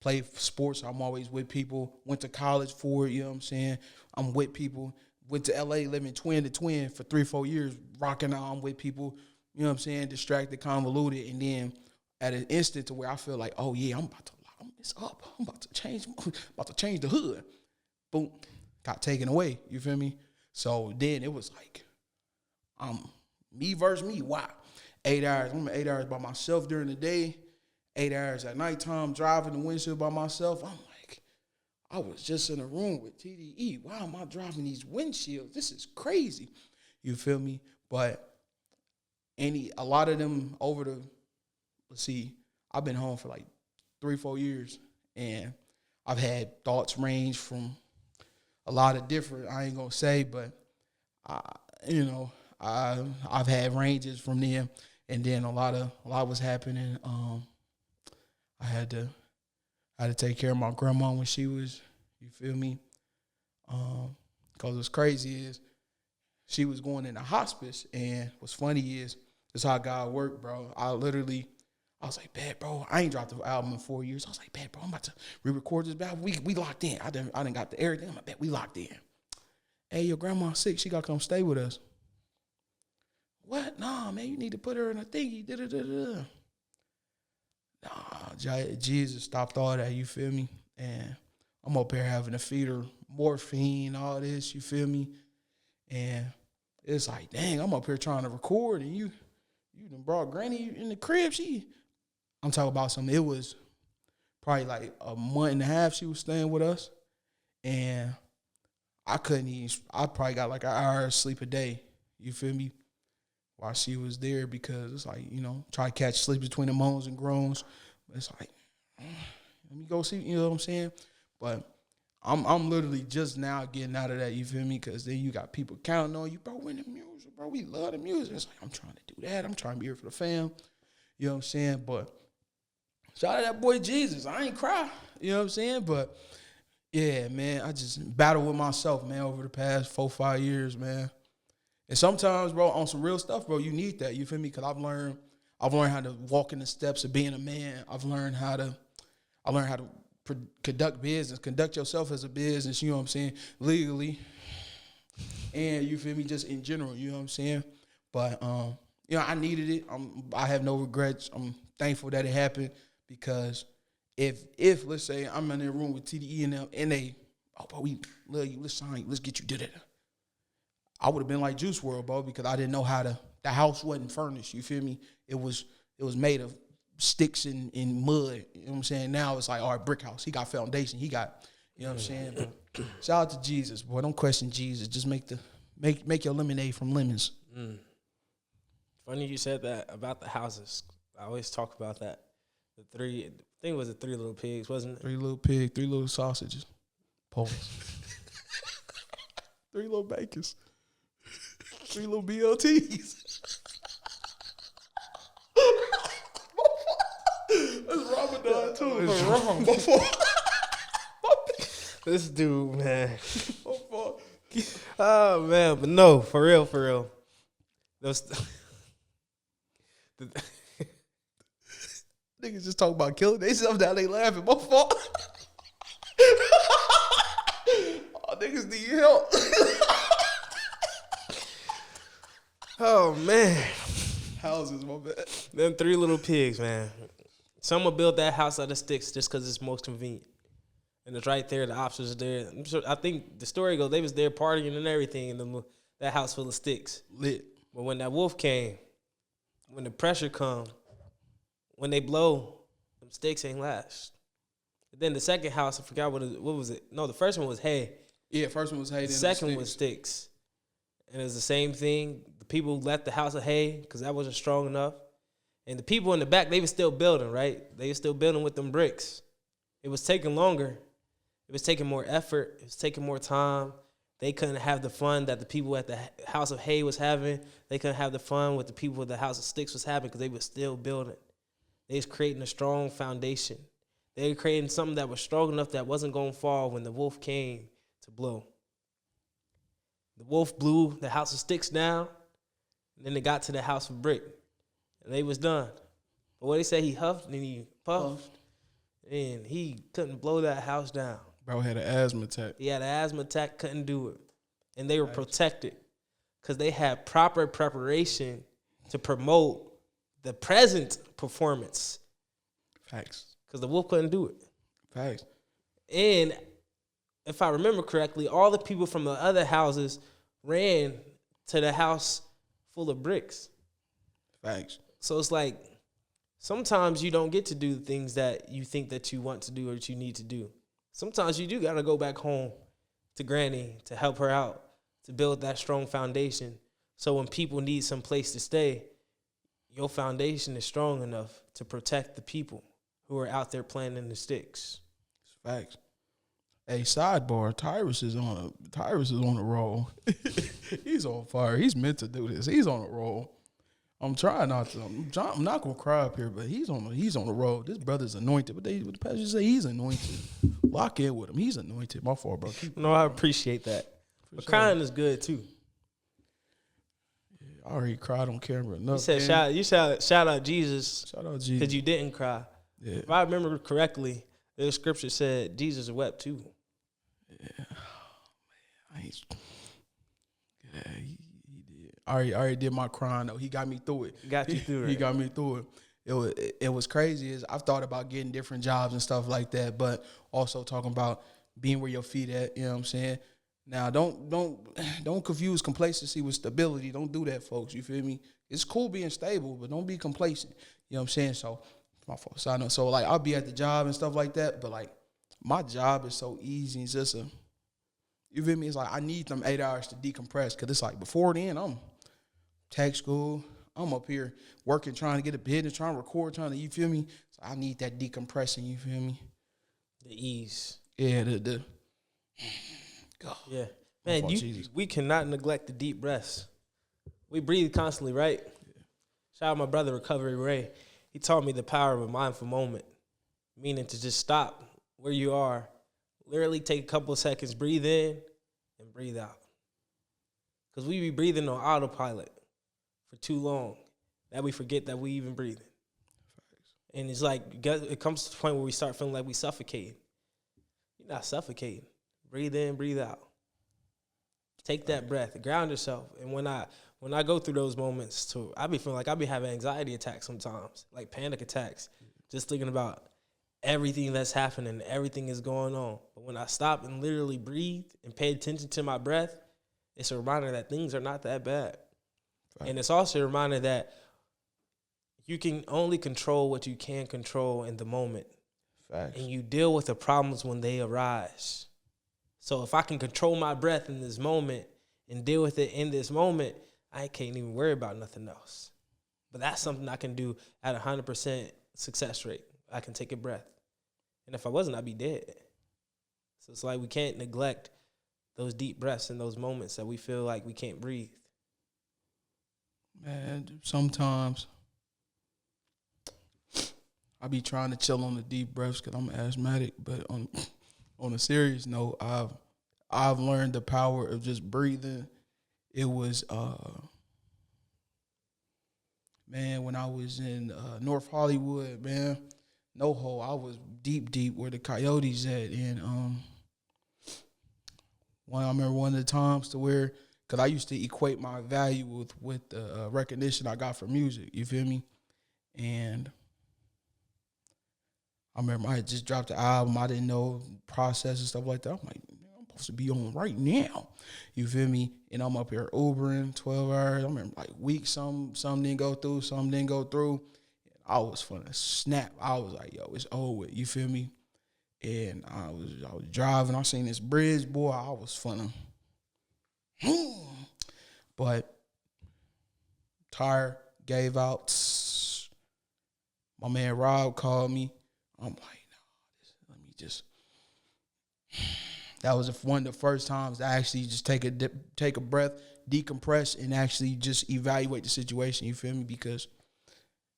[SPEAKER 2] played sports, I'm always with people, went to college for it, you know what I'm saying? I'm with people, went to LA living twin to twin for 3-4 years, rocking out, I'm with people, you know what I'm saying, distracted, convoluted, and then at an instant to where I feel like, oh yeah, I'm about to lock this up. I'm about to change the hood. Boom, got taken away. You feel me? So then it was like, me versus me. Wow, 8 hours. I'm 8 hours by myself during the day, 8 hours at nighttime, driving the windshield by myself. I'm like, I was just in a room with TDE. Why am I driving these windshields? This is crazy. You feel me? But a lot of them over the. Let's see, I've been home for like 3-4 years, and I've had thoughts range from a lot of different, I ain't gonna say, but I've had ranges from them, and then a lot was happening. I had to take care of my grandma when she was, you feel me? Because what's crazy is she was going into hospice, and what's funny is this how God worked, bro. I was like, bad, bro, I ain't dropped the album in 4 years. I was like, bad, bro, I'm about to re-record this album. We locked in. I done got the everything. I'm like, bet we locked in. Hey, your grandma's sick. She got to come stay with us. What? Nah, man, you need to put her in a thingy. Da-da-da-da. Nah, Jesus stopped all that, you feel me? And I'm up here having to feed her morphine, all this, you feel me? And it's like, dang, I'm up here trying to record, and you done brought Granny in the crib. I'm talking about something. It was probably like a month and a half she was staying with us. and I couldn't even. I probably got like an hour of sleep a day. You feel me? While she was there, because it's like, try to catch sleep between the moans and groans. But it's like, let me go see. You know what I'm saying? But I'm literally just now getting out of that. You feel me? Because then you got people counting on you, bro. When the music, bro, we love the music. It's like, I'm trying to do that. I'm trying to be here for the fam. You know what I'm saying? But shout out to that boy Jesus. I ain't cry. You know what I'm saying? But yeah, man, I just battle with myself, man, over the past 4-5 years, man. And sometimes, bro, on some real stuff, bro, you need that. You feel me? Because I've learned how to walk in the steps of being a man. I've learned how to conduct business, conduct yourself as a business. You know what I'm saying? Legally, and you feel me? Just in general. You know what I'm saying? But I needed it. I have no regrets. I'm thankful that it happened, because if let's say I'm in the room with TDE and them, and they, bro, we love you. Let's sign you. Let's get you did it. I would have been like Juice WRLD, bro, because I didn't know how the house wasn't furnished. You feel me? It was made of sticks and mud. You know what I'm saying? Now it's like, all right, brick house. He got foundation. He got, you know what I'm saying? But shout out to Jesus, boy. Don't question Jesus. Just make your lemonade from lemons.
[SPEAKER 1] Funny you said that about the houses. I always talk about that. I think it was the 3 little pigs, wasn't it?
[SPEAKER 2] 3 little pigs, 3 little sausages. Pause. 3 little bacons. 3 little BLTs. That's Ramadan too.
[SPEAKER 1] This dude, man. Oh man, but no, for real. Those
[SPEAKER 2] niggas just talk about killing themselves. Now they laughing. My fault. Oh, niggas need help.
[SPEAKER 1] Oh man,
[SPEAKER 2] houses, my bad.
[SPEAKER 1] Them 3 little pigs, man. Someone built that house out of sticks just because it's most convenient, and it's right there. The options are there. I think the story goes they was there partying and everything in that house full of sticks.
[SPEAKER 2] Lit.
[SPEAKER 1] But when that wolf came, when the pressure come, when they blow, them sticks ain't last. But then the second house, I forgot what was it? No, the first one was hay.
[SPEAKER 2] Yeah, first one was hay.
[SPEAKER 1] The second was sticks. And it was the same thing. The people left the house of hay because that wasn't strong enough. And the people in the back, they were still building, right? They were still building with them bricks. It was taking longer. It was taking more effort. It was taking more time. They couldn't have the fun that the people at the house of hay was having. They couldn't have the fun with the people at the house of sticks was having because they were still building. They was creating a strong foundation. They were creating something that was strong enough that wasn't going to fall when the wolf came to blow. The wolf blew the house of sticks down, and then they got to the house of brick, and they was done. But what they say, he huffed and he puffed, and he couldn't blow that house down.
[SPEAKER 2] Bro had an asthma attack.
[SPEAKER 1] He had an asthma attack, couldn't do it. And they were protected because they had proper preparation to promote the present performance.
[SPEAKER 2] Facts.
[SPEAKER 1] Because the wolf couldn't do it.
[SPEAKER 2] Facts.
[SPEAKER 1] And if I remember correctly, all the people from the other houses ran to the house full of bricks.
[SPEAKER 2] Facts.
[SPEAKER 1] So it's like sometimes you don't get to do the things that you think that you want to do or that you need to do. Sometimes you do got to go back home to Granny to help her out, to build that strong foundation. So when people need some place to stay, your foundation is strong enough to protect the people who are out there playing in the sticks.
[SPEAKER 2] Facts. Hey, sidebar, Tirus is on a roll. He's on fire. He's meant to do this. He's on a roll. I'm trying not to. I'm not gonna cry up here, but he's on the road. This brother's anointed. What the pastor say? He's anointed. Lock in with him. He's anointed. My fault, bro.
[SPEAKER 1] No, I appreciate that. But crying is good too.
[SPEAKER 2] Yeah, I already cried on camera enough.
[SPEAKER 1] You said shout out Jesus.
[SPEAKER 2] Shout out Jesus.
[SPEAKER 1] Because you didn't cry. Yeah. If I remember correctly, the scripture said Jesus wept too.
[SPEAKER 2] Yeah. Oh, man. He did. I already did my crying though. He got me through it.
[SPEAKER 1] Got you through it.
[SPEAKER 2] He got me through it. It was crazy. I've thought about getting different jobs and stuff like that, but also talking about being where your feet at. You know what I'm saying? Now don't confuse complacency with stability. Don't do that, folks. You feel me? It's cool being stable, but don't be complacent. You know what I'm saying? So my fault. So like I'll be at the job and stuff like that, but like my job is so easy. It's just You feel me? It's like I need them 8 hours to decompress because it's like before then I'm tech school. I'm up here working, trying to get a business, trying to record, you feel me? So I need that decompressing, you feel me?
[SPEAKER 1] The ease.
[SPEAKER 2] Yeah, the
[SPEAKER 1] God. Yeah. Man, we cannot neglect the deep breaths. We breathe constantly, right? Yeah. Shout out my brother, Recovery Ray. He taught me the power of a mindful moment, meaning to just stop where you are, literally take a couple of seconds, breathe in and breathe out. Because we be breathing on autopilot for too long that we forget that we even breathing. And it's like, it comes to the point where we start feeling like we suffocating. You're not suffocating. Breathe in, breathe out. Take that breath, ground yourself. And when I go through those moments too, I be feeling like I be having anxiety attacks sometimes, like panic attacks, just thinking about everything that's happening, everything is going on. But when I stop and literally breathe and pay attention to my breath, it's a reminder that things are not that bad. Right. And it's also a reminder that you can only control what you can control in the moment.
[SPEAKER 2] Facts.
[SPEAKER 1] And you deal with the problems when they arise. So if I can control my breath in this moment and deal with it in this moment, I can't even worry about nothing else. But that's something I can do at 100% success rate. I can take a breath. And if I wasn't, I'd be dead. So it's like we can't neglect those deep breaths in those moments that we feel like we can't breathe.
[SPEAKER 2] Man, sometimes I be trying to chill on the deep breaths because I'm asthmatic. But on a serious note, I've learned the power of just breathing. It was man, when I was in North Hollywood, man, NoHo, I was deep where the Coyotes at, and I remember one of the times to where, because I used to equate my value with the recognition I got for music, you feel me? And I remember I had just dropped the album, I didn't know process and stuff like that. I'm like, man, I'm supposed to be on right now, you feel me? And I'm up here Ubering 12 hours. I remember like weeks, some didn't go through, some didn't go through. I was finna snap. I was like, yo, it's over with, you feel me? And I was driving. I seen this bridge, boy. I was finna. But tire gave out. My man Rob called me. I'm like, no, let me just. That was one of the first times I actually just take a breath, decompress, and actually just evaluate the situation. You feel me? Because,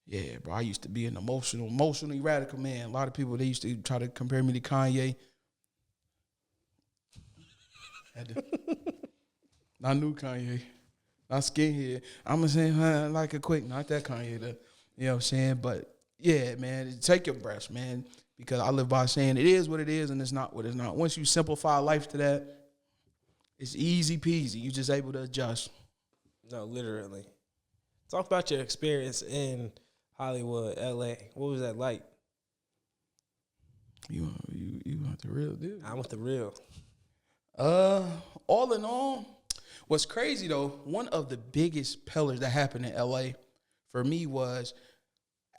[SPEAKER 2] yeah, bro, I used to be an emotionally radical man. A lot of people, they used to try to compare me to Kanye. Not new Kanye. Not skinhead. I'm going to say, like a quick, not that Kanye, though. You know what I'm saying? But, yeah, man, take your breaths, man. Because I live by saying it is what it is and it's not what it's not. Once you simplify life to that, it's easy peasy. You're just able to adjust.
[SPEAKER 1] No, literally. Talk about your experience in Hollywood, LA. What was that like?
[SPEAKER 2] You want the real deal?
[SPEAKER 1] I want the real.
[SPEAKER 2] All in all, what's crazy though, one of the biggest pillars that happened in LA for me was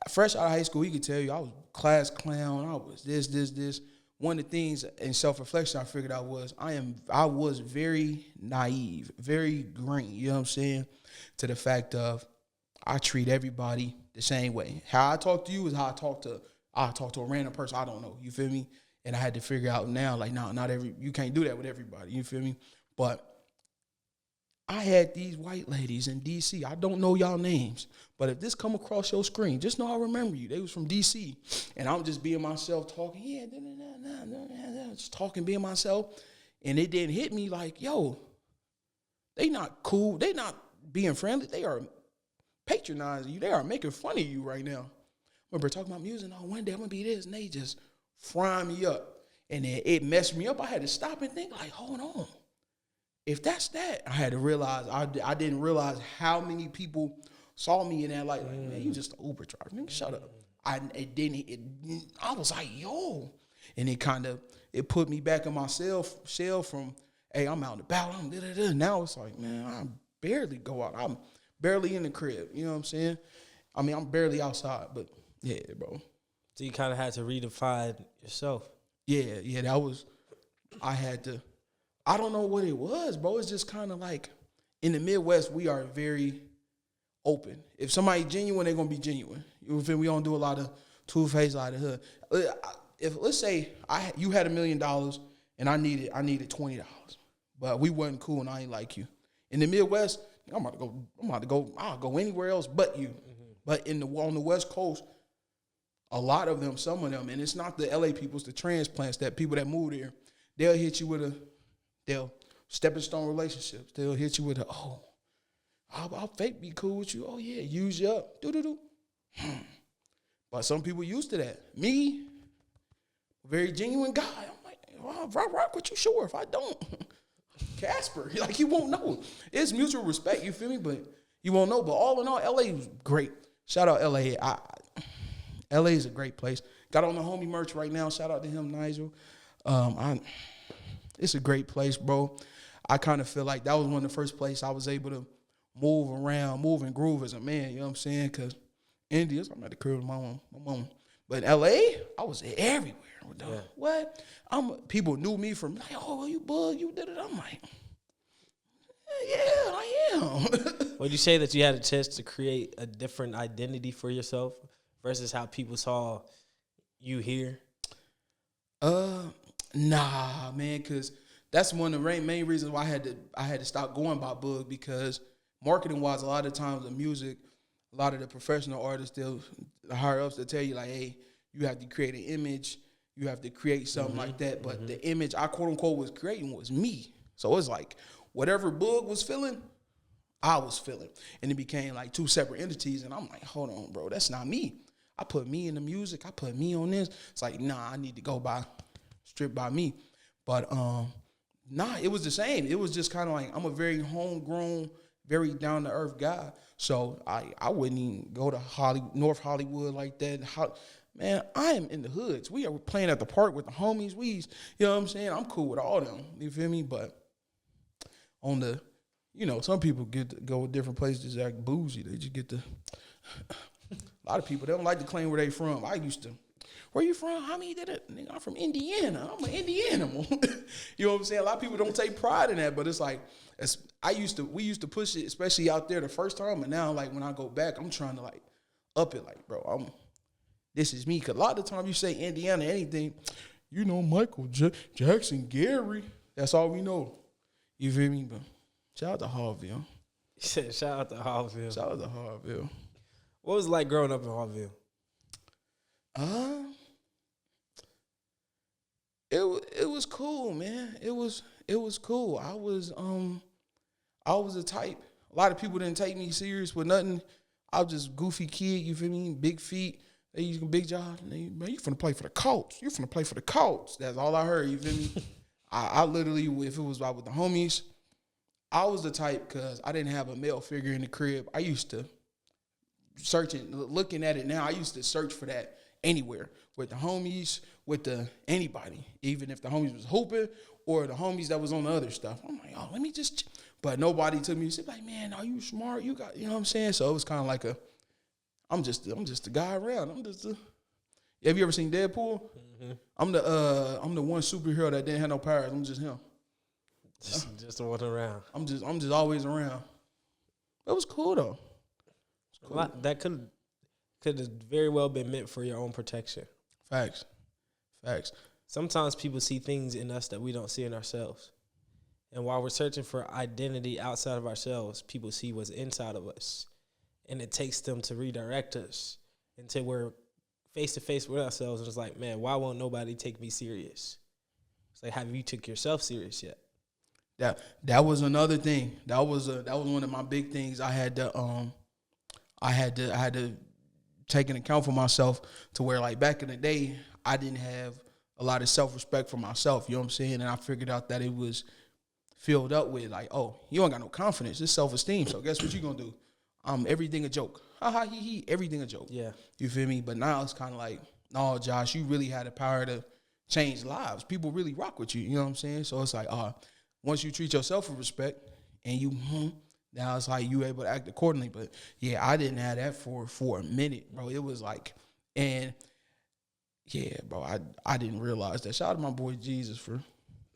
[SPEAKER 2] fresh out of high school. You could tell you I was class clown. I was this. One of the things in self-reflection I figured out was I was very naive, very green. You know what I'm saying? To the fact of I treat everybody the same way. How I talk to you is how I talk to a random person I don't know. You feel me? And I had to figure out now, like, you can't do that with everybody. You feel me? But I had these white ladies in D.C. I don't know y'all names, but if this come across your screen, just know I remember you. They was from D.C. And I'm just being myself talking, just talking, being myself. And it didn't hit me like, yo, they not cool. They not being friendly. They are patronizing you. They are making fun of you right now. Remember talking about music, one day I'm going to be this, and they just frying me up. And it messed me up. I had to stop and think, like, hold on. If that's that, I had to realize, I didn't realize how many people saw me in that light. Like, man, you just an Uber driver. Nigga, shut up. I was like, yo. And it put me back in my shell from, hey, I'm out and about. I'm da-da-da. Now it's like, man, I barely go out. I'm barely in the crib. You know what I'm saying? I mean, I'm barely outside, but yeah, bro.
[SPEAKER 1] So you kind of had to redefine yourself.
[SPEAKER 2] Yeah, that was, I had to I don't know what it was, bro. It's just kind of like in the Midwest, we are very open. If somebody genuine, they're gonna be genuine. You feel me? We don't do a lot of two-faced, a lot of hood. If let's say you had $1 million and I needed $20, but we wasn't cool and I ain't like you. In the Midwest, I'll go anywhere else but you. Mm-hmm. But on the West Coast, a lot of them, some of them, and it's not the LA people, it's the transplants, that people that move there, they'll hit you with they'll stepping stone relationships. They'll hit you with I'll fake be cool with you. Oh yeah, use you up. Do. But some people used to that. Me, very genuine guy. I'm like, well, rock with you, sure. If I don't, Casper, like you won't know. It's mutual respect, you feel me? But you won't know. But all in all, LA was great. Shout out LA. LA is a great place. Got on the homie merch right now. Shout out to him, Nigel. It's a great place, bro. I kind of feel like that was one of the first places I was able to move around, move and groove as a man, you know what I'm saying? Because India, I'm at the crib with my mom. But in L.A., I was everywhere. Yeah. What? People knew me from, like, oh, you bug, you did it. I'm like, yeah, I am.
[SPEAKER 1] Would you say that you had a chance to create a different identity for yourself versus how people saw you here?
[SPEAKER 2] Nah, man, because that's one of the main reasons why I had to stop going by bug, because marketing-wise, a lot of times the music, a lot of the professional artists, the higher-ups, they'll tell you, like, hey, you have to create an image, you have to create something like that. But the image I, quote-unquote, was creating was me. So it's like whatever Bug was feeling, I was feeling. And it became like two separate entities. And I'm like, hold on, bro, that's not me. I put me in the music. I put me on this. It's like, nah, I need to go strip by me. But, nah, it was the same. It was just kind of like I'm a very homegrown, very down-to-earth guy. So I wouldn't even go to North Hollywood like that. Man, I am in the hoods. We are playing at the park with the homies. You know what I'm saying? I'm cool with all them. You feel me? But on the, some people get to go with different places that act bougie. They just get to, a lot of people, they don't like to claim where they from. Where you from? How many did it? Nigga, I'm from Indiana. I'm an Indiana. You know what I'm saying? A lot of people don't take pride in that, but it's like, we used to push it, especially out there the first time, and now, like, when I go back, I'm trying to, like, up it, like, bro, this is me. Because a lot of the time you say Indiana, anything, Michael Jackson, Gary, that's all we know. You feel me? But shout out to Haughville.
[SPEAKER 1] Shout out to Haughville.
[SPEAKER 2] Shout out to Haughville.
[SPEAKER 1] What was it like growing up in Haughville?
[SPEAKER 2] It was cool, man. It was cool. I was a type. A lot of people didn't take me serious with nothing. I was just goofy kid, you feel me? Big feet. They used big job. Man, you finna play for the Colts. You finna play for the Colts. That's all I heard, you feel me? I literally, if it was like with the homies, I was the type, because I didn't have a male figure in the crib. I used to looking at it now, I used to search for that anywhere. With the homies, with anybody. Even if the homies was hooping or the homies that was on the other stuff. I'm like, oh, let me just, but nobody took me and said, like, man, are you smart? You got, you know what I'm saying? So it was kind of like I'm just a guy around. Have you ever seen Deadpool? Mm-hmm. I'm the one superhero that didn't have no powers. I'm just him.
[SPEAKER 1] Just the one around. I'm
[SPEAKER 2] just always around. It was cool though.
[SPEAKER 1] Cool. That could have very well been meant for your own protection.
[SPEAKER 2] Facts.
[SPEAKER 1] Sometimes people see things in us that we don't see in ourselves. And while we're searching for identity outside of ourselves, people see what's inside of us. And it takes them to redirect us until we're face to face with ourselves. And it's like, man, why won't nobody take me serious? It's like, have you took yourself serious yet?
[SPEAKER 2] That was another thing. That was one of my big things. I had to take an account for myself, to where, like, back in the day, I didn't have a lot of self-respect for myself. You know what I'm saying? And I figured out that it was filled up with, like, oh, you ain't got no confidence. It's self-esteem. So guess what you gonna do? Everything a joke. Ha ha he he. Everything a joke. Yeah. You feel me? But now it's kind of like, no, Josh, you really had the power to change lives. People really rock with you. You know what I'm saying? So it's like, once you treat yourself with respect and you, now it's like you able to act accordingly. But yeah, I didn't have that for a minute, bro. It was like, and yeah, bro, I didn't realize that. Shout out to my boy Jesus for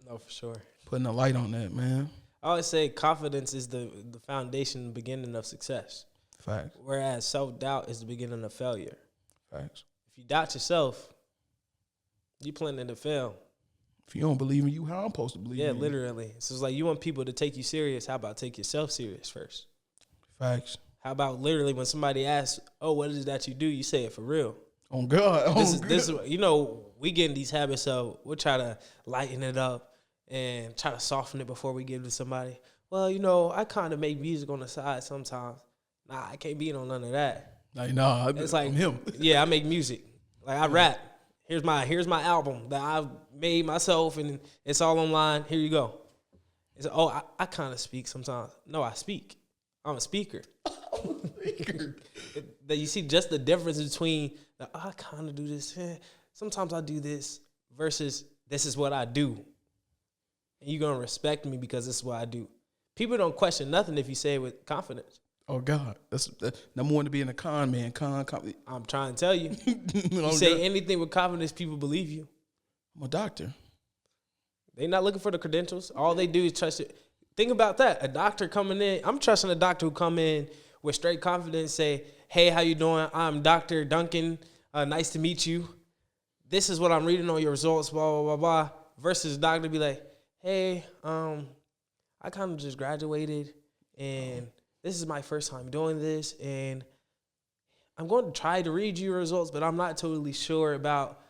[SPEAKER 1] No, for sure.
[SPEAKER 2] Putting a light on that, man.
[SPEAKER 1] I always say confidence is the foundation, the beginning of success.
[SPEAKER 2] Facts.
[SPEAKER 1] Whereas self-doubt is the beginning of failure.
[SPEAKER 2] Facts.
[SPEAKER 1] If you doubt yourself, you planning to fail.
[SPEAKER 2] If you don't believe in you, how I'm supposed to believe in you?
[SPEAKER 1] Yeah, literally. So it's like you want people to take you serious. How about take yourself serious first?
[SPEAKER 2] Facts.
[SPEAKER 1] How about literally when somebody asks, oh, what is it that you do? You say it for real.
[SPEAKER 2] On God.
[SPEAKER 1] This is, you know, we get in these habits of we'll try to lighten it up and try to soften it before we give it to somebody. Well, you know, I kind of make music on the side sometimes. Nah, I can't be on none of that.
[SPEAKER 2] Like, nah,
[SPEAKER 1] It's like
[SPEAKER 2] I'm him.
[SPEAKER 1] Yeah, I make music. Like I rap. Here's my album that I've made myself and it's all online. Here you go. It's I kind of speak sometimes. No, I speak. I'm a speaker. That you see just the difference between I kind of do this. Sometimes I do this versus this is what I do. And you're gonna respect me because this is what I do. People don't question nothing if you say it with confidence.
[SPEAKER 2] Oh God, that's number one to be in a con man. Con.
[SPEAKER 1] I'm trying to tell you. You say anything with confidence, people believe you.
[SPEAKER 2] I'm a doctor.
[SPEAKER 1] They not looking for the credentials. All they do is trust it. Think about that. A doctor coming in. I'm trusting a doctor who come in with straight confidence, say, hey, how you doing? I'm Dr. Duncan. Nice to meet you. This is what I'm reading on your results, blah, blah, blah, blah. Versus doctor be like, hey, I kind of just graduated and this is my first time doing this and I'm going to try to read your results, but I'm not totally sure about.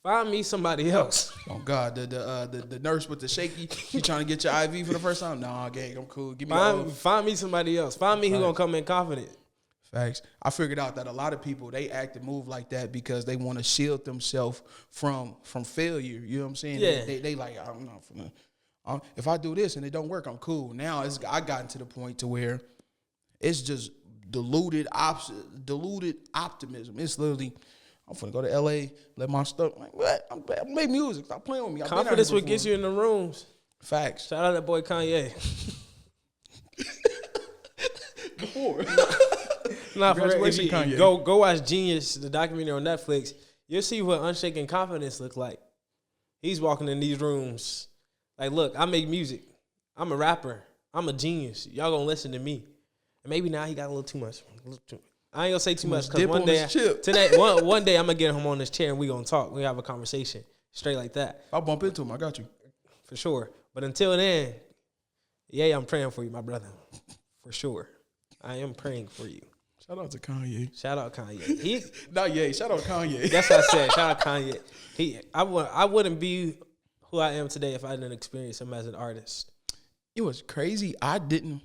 [SPEAKER 1] Find me somebody else.
[SPEAKER 2] Oh God, the nurse with the shaky, she trying to get your IV for the first time. Nah, gang, I'm cool. Give me
[SPEAKER 1] find me somebody else. Find me who gonna come in confident.
[SPEAKER 2] Facts. I figured out that a lot of people they act and move like that because they want to shield themselves from failure. You know what I'm saying?
[SPEAKER 1] Yeah.
[SPEAKER 2] They like I'm not finna. If I do this and it don't work, I'm cool. Now I gotten to the point to where it's just diluted optimism. It's literally. I'm finna go to LA, let my stuff. Like, what? I make music. Stop playing with me.
[SPEAKER 1] Confidence what gets you in the rooms.
[SPEAKER 2] Facts.
[SPEAKER 1] Shout out that boy Kanye.
[SPEAKER 2] Before.
[SPEAKER 1] Nah, for real.
[SPEAKER 2] Kanye.
[SPEAKER 1] Go watch Genius, the documentary on Netflix. You'll see what unshaken confidence look like. He's walking in these rooms. Like, look, I make music. I'm a rapper. I'm a genius. Y'all gonna listen to me. And maybe now he got a little too much. I ain't gonna say too much because one day one day I'm gonna get him on this chair and we gonna talk. We have a conversation straight like that.
[SPEAKER 2] I'll bump into him. I got you
[SPEAKER 1] for sure. But until then, yeah, I'm praying for you, my brother, for sure. I am praying for you.
[SPEAKER 2] Shout out to Kanye.
[SPEAKER 1] Shout out Kanye.
[SPEAKER 2] Not yay. Shout out Kanye.
[SPEAKER 1] That's what I said. Shout out Kanye. I wouldn't be who I am today if I didn't experience him as an artist.
[SPEAKER 2] It was crazy. I didn't.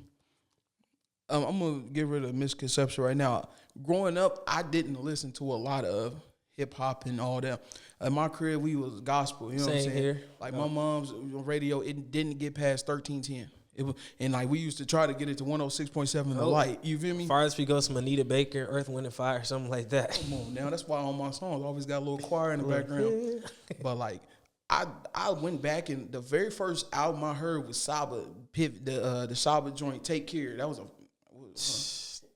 [SPEAKER 2] I'm going to get rid of a misconception right now. Growing up, I didn't listen to a lot of hip-hop and all that. In my career, we was gospel. You know what I'm saying? Here. Like, my mom's radio, it didn't get past 1310. It was, and, like, we used to try to get it to 106.7 The Light. You feel me?
[SPEAKER 1] Far as we go, some Anita Baker, Earth, Wind, and Fire, something like that.
[SPEAKER 2] Come on now. That's why all my songs always got a little choir in the background. But, like, I went back and the very first album I heard was Saba, the Saba joint, Take Care. That was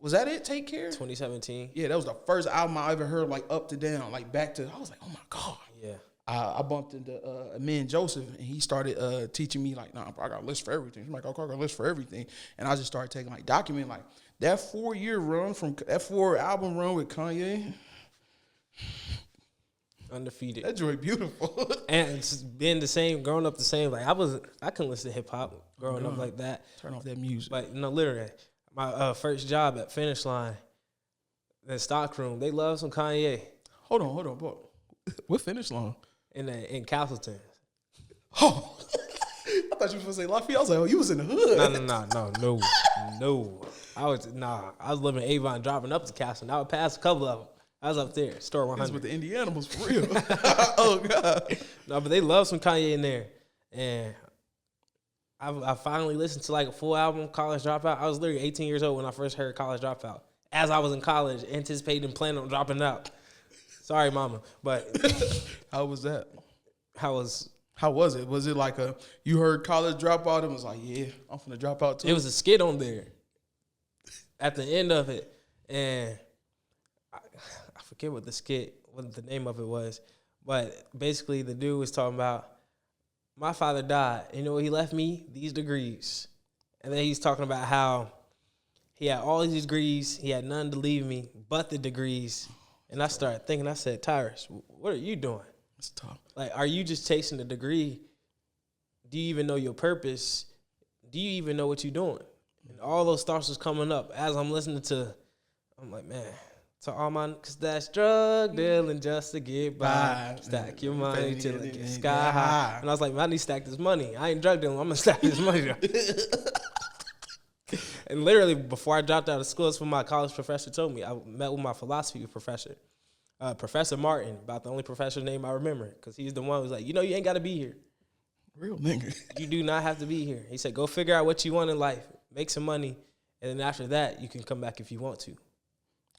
[SPEAKER 2] was that it? Take Care?
[SPEAKER 1] 2017.
[SPEAKER 2] Yeah, that was the first album I ever heard, like, up to down, like, back to, I was like, oh, my God.
[SPEAKER 1] Yeah.
[SPEAKER 2] I bumped into me and Joseph, and he started teaching me, like, nah, bro, I got a list for everything. He's like, I got a list for everything. And I just started taking, like, document, like, that 4-year run from, that 4-album run with Kanye.
[SPEAKER 1] Undefeated.
[SPEAKER 2] That joint beautiful.
[SPEAKER 1] And it's been the same, growing up the same. Like, I couldn't listen to hip-hop growing up like that.
[SPEAKER 2] Turn off that music.
[SPEAKER 1] But, no, literally. My first job at Finish Line, the stockroom, they love some Kanye.
[SPEAKER 2] Hold on, bro. What Finish Line?
[SPEAKER 1] In Castleton.
[SPEAKER 2] Oh, I thought you were supposed to say Lafayette. I was like, oh, you was in the hood.
[SPEAKER 1] No. I was living in Avon, driving up to Castleton. I would pass a couple of them. I was up there, store 100.
[SPEAKER 2] That's with the Indianimals for real. Oh, God.
[SPEAKER 1] No, but they love some Kanye in there. And I finally listened to like a full album, College Dropout. I was literally 18 years old when I first heard College Dropout. As I was in college, anticipating and planning on dropping out. Sorry, mama. But
[SPEAKER 2] how was that?
[SPEAKER 1] How was
[SPEAKER 2] it? Was it like you heard College Dropout and was like, yeah, I'm finna drop out too?
[SPEAKER 1] It was a skit on there at the end of it. And I forget what the name of it was. But basically the dude was talking about my father died. You know what he left me? These degrees. And then he's talking about how he had all these degrees. He had none to leave me but the degrees. And I started thinking, I said, Tirus, what are you doing?
[SPEAKER 2] It's tough.
[SPEAKER 1] Like, are you just chasing a degree? Do you even know your purpose? Do you even know what you're doing? And all those thoughts was coming up as I'm listening to, I'm like, man, to all my niggas that's drug dealing just to get by. Stack your money till it gets sky high. And I was like, man, I need to stack this money. I ain't drug dealing. I'm going to stack this money. And literally, before I dropped out of school, that's what my college professor told me. I met with my philosophy professor, Professor Martin, about the only professor name I remember, because he's the one who was like, you know, you ain't got to be here.
[SPEAKER 2] Real nigga.
[SPEAKER 1] You do not have to be here. He said, go figure out what you want in life, make some money, and then after that, you can come back if you want to.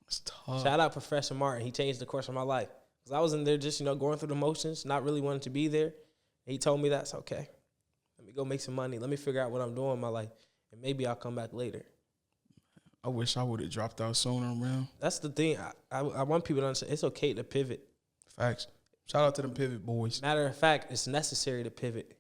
[SPEAKER 2] It's tough.
[SPEAKER 1] Shout out Professor Martin. He changed the course of my life. Because I was in there just, going through the motions, not really wanting to be there. He told me that's okay. Let me go make some money. Let me figure out what I'm doing in my life, and maybe I'll come back later.
[SPEAKER 2] I wish I would have dropped out sooner, man.
[SPEAKER 1] That's the thing. I want people to understand it's okay to pivot.
[SPEAKER 2] Facts. Shout out to them pivot boys.
[SPEAKER 1] Matter of fact, it's necessary to pivot.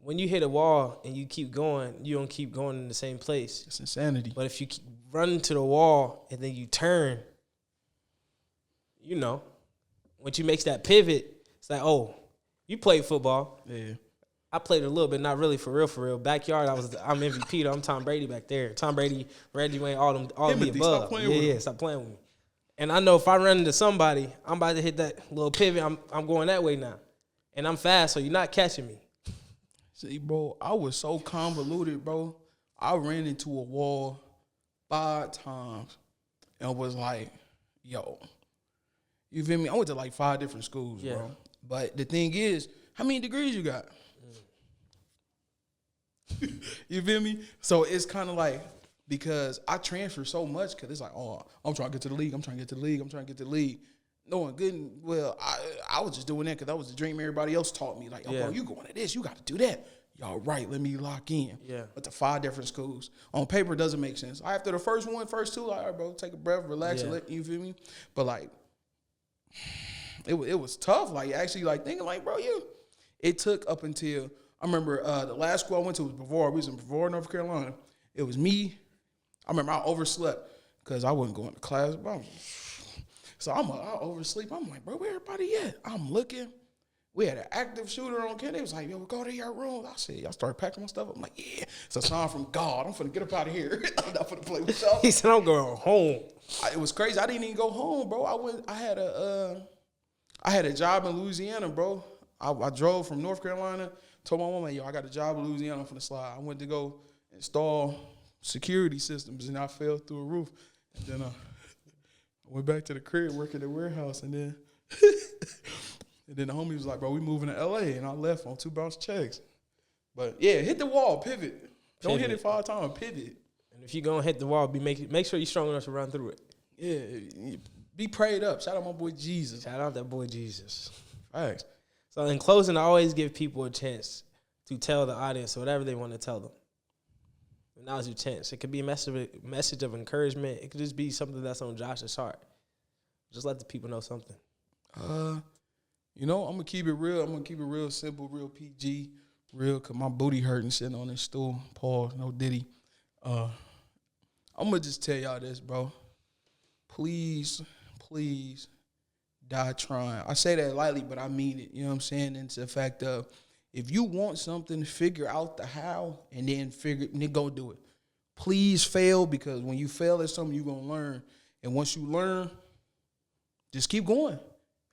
[SPEAKER 1] When you hit a wall and you keep going, you don't keep going in the same place.
[SPEAKER 2] It's insanity.
[SPEAKER 1] But if you keep running to the wall and then you turn, once you make that pivot, it's like, oh, you played football.
[SPEAKER 2] Yeah.
[SPEAKER 1] I played a little bit, not really for real. Backyard, I'm MVP though. I'm Tom Brady back there. Tom Brady, Reggie Wayne, all of the above.
[SPEAKER 2] Stop playing with him.
[SPEAKER 1] Stop playing with me. And I know if I run into somebody, I'm about to hit that little pivot. I'm going that way now, and I'm fast, so you're not catching me.
[SPEAKER 2] See, bro, I was so convoluted, bro. I ran into a wall 5 times and was like, yo, you feel me? I went to like 5 different schools, bro. But the thing is, how many degrees you got? You feel me? So it's kind of like, because I transfer so much, because it's like, oh, I'm trying to get to the league. I'm trying to get to the league. I'm trying to get to the league. Knowing good and well, I was just doing that because that was the dream everybody else taught me. Like, oh, bro, you going to this. You got to do that. Y'all right. Let me lock in.
[SPEAKER 1] Yeah.
[SPEAKER 2] But the 5 different schools. On paper, it doesn't make sense. After the first 2, like, all right, bro, take a breath, relax, and let, you feel me? But, like, it was tough. Like, actually, like, thinking, like, bro, it took up until, I remember the last school I went to was Brevard. We was in Brevard, North Carolina. It was me. I remember I overslept because I wasn't going to class. Bro. So I oversleep. I'm like, bro, where everybody at? I'm looking. We had an active shooter on campus. They was like, yo, go to your room. I said, y'all started packing my stuff. I'm like, yeah. It's a sign from God. I'm finna get up out of here. I'm not finna play with y'all.
[SPEAKER 1] He said, I'm going home.
[SPEAKER 2] It was crazy. I didn't even go home, bro. I had a job in Louisiana, bro. I drove from North Carolina. Told my mom, yo, I got a job in Louisiana. I'm finna slide. I went to go install security systems, and I fell through a roof. And then I went back to the crib, working the warehouse, and then the homie was like, bro, we moving to L.A., and I left on 2 bounce checks. But, yeah, hit the wall, pivot. Don't hit it 5 times, pivot.
[SPEAKER 1] And if you're going to hit the wall, make sure you're strong enough to run through it.
[SPEAKER 2] Yeah, be prayed up. Shout out my boy Jesus.
[SPEAKER 1] Shout out that boy Jesus.
[SPEAKER 2] Thanks.
[SPEAKER 1] So in closing, I always give people a chance to tell the audience whatever they want to tell them. And now's your chance. It could be a message of encouragement. It could just be something that's on Josh's heart. Just let the people know something.
[SPEAKER 2] I'm going to keep it real. I'm going to keep it real simple, real PG, real, because my booty hurting sitting on this stool. Pause, no diddy. I'm going to just tell y'all this, bro. Please die trying. I say that lightly, but I mean it. You know what I'm saying? It's the fact of, if you want something, figure out the how, and then go do it. Please fail, because when you fail at something, you're going to learn. And once you learn, just keep going.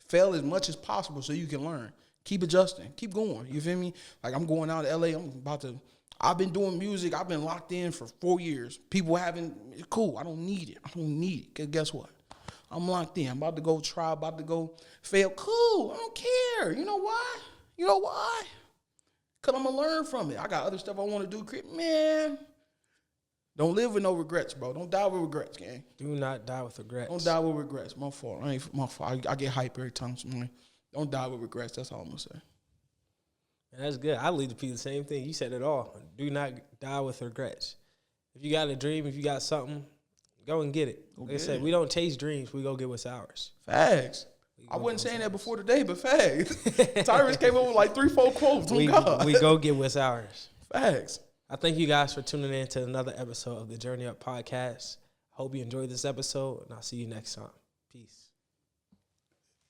[SPEAKER 2] Fail as much as possible so you can learn. Keep adjusting. Keep going. You feel me? Like, I'm going out to L.A. I've been doing music. I've been locked in for 4 years. People haven't, cool. I don't need it. Because guess what? I'm locked in. I'm about to go try, about to go fail. Cool. I don't care. You know why? Because I'm going to learn from it. I got other stuff I want to do. Man, don't live with no regrets, bro. Don't die with regrets, gang.
[SPEAKER 1] Do not die with regrets.
[SPEAKER 2] Don't die with regrets. My fault. My fault. I get hype every time. Don't die with regrets. That's all I'm going to say.
[SPEAKER 1] And that's good. I lead the people the same thing. You said it all. Do not die with regrets. If you got a dream, if you got something, go and get it. Like I said, we don't chase dreams. We go get what's ours.
[SPEAKER 2] Facts. I wasn't saying that before today, but facts. Tyrus came up with like 3-4 quotes.
[SPEAKER 1] We go get what's ours.
[SPEAKER 2] Facts.
[SPEAKER 1] I thank you guys for tuning in to another episode of the Journey Up podcast. Hope you enjoyed this episode, and I'll see you next time. Peace.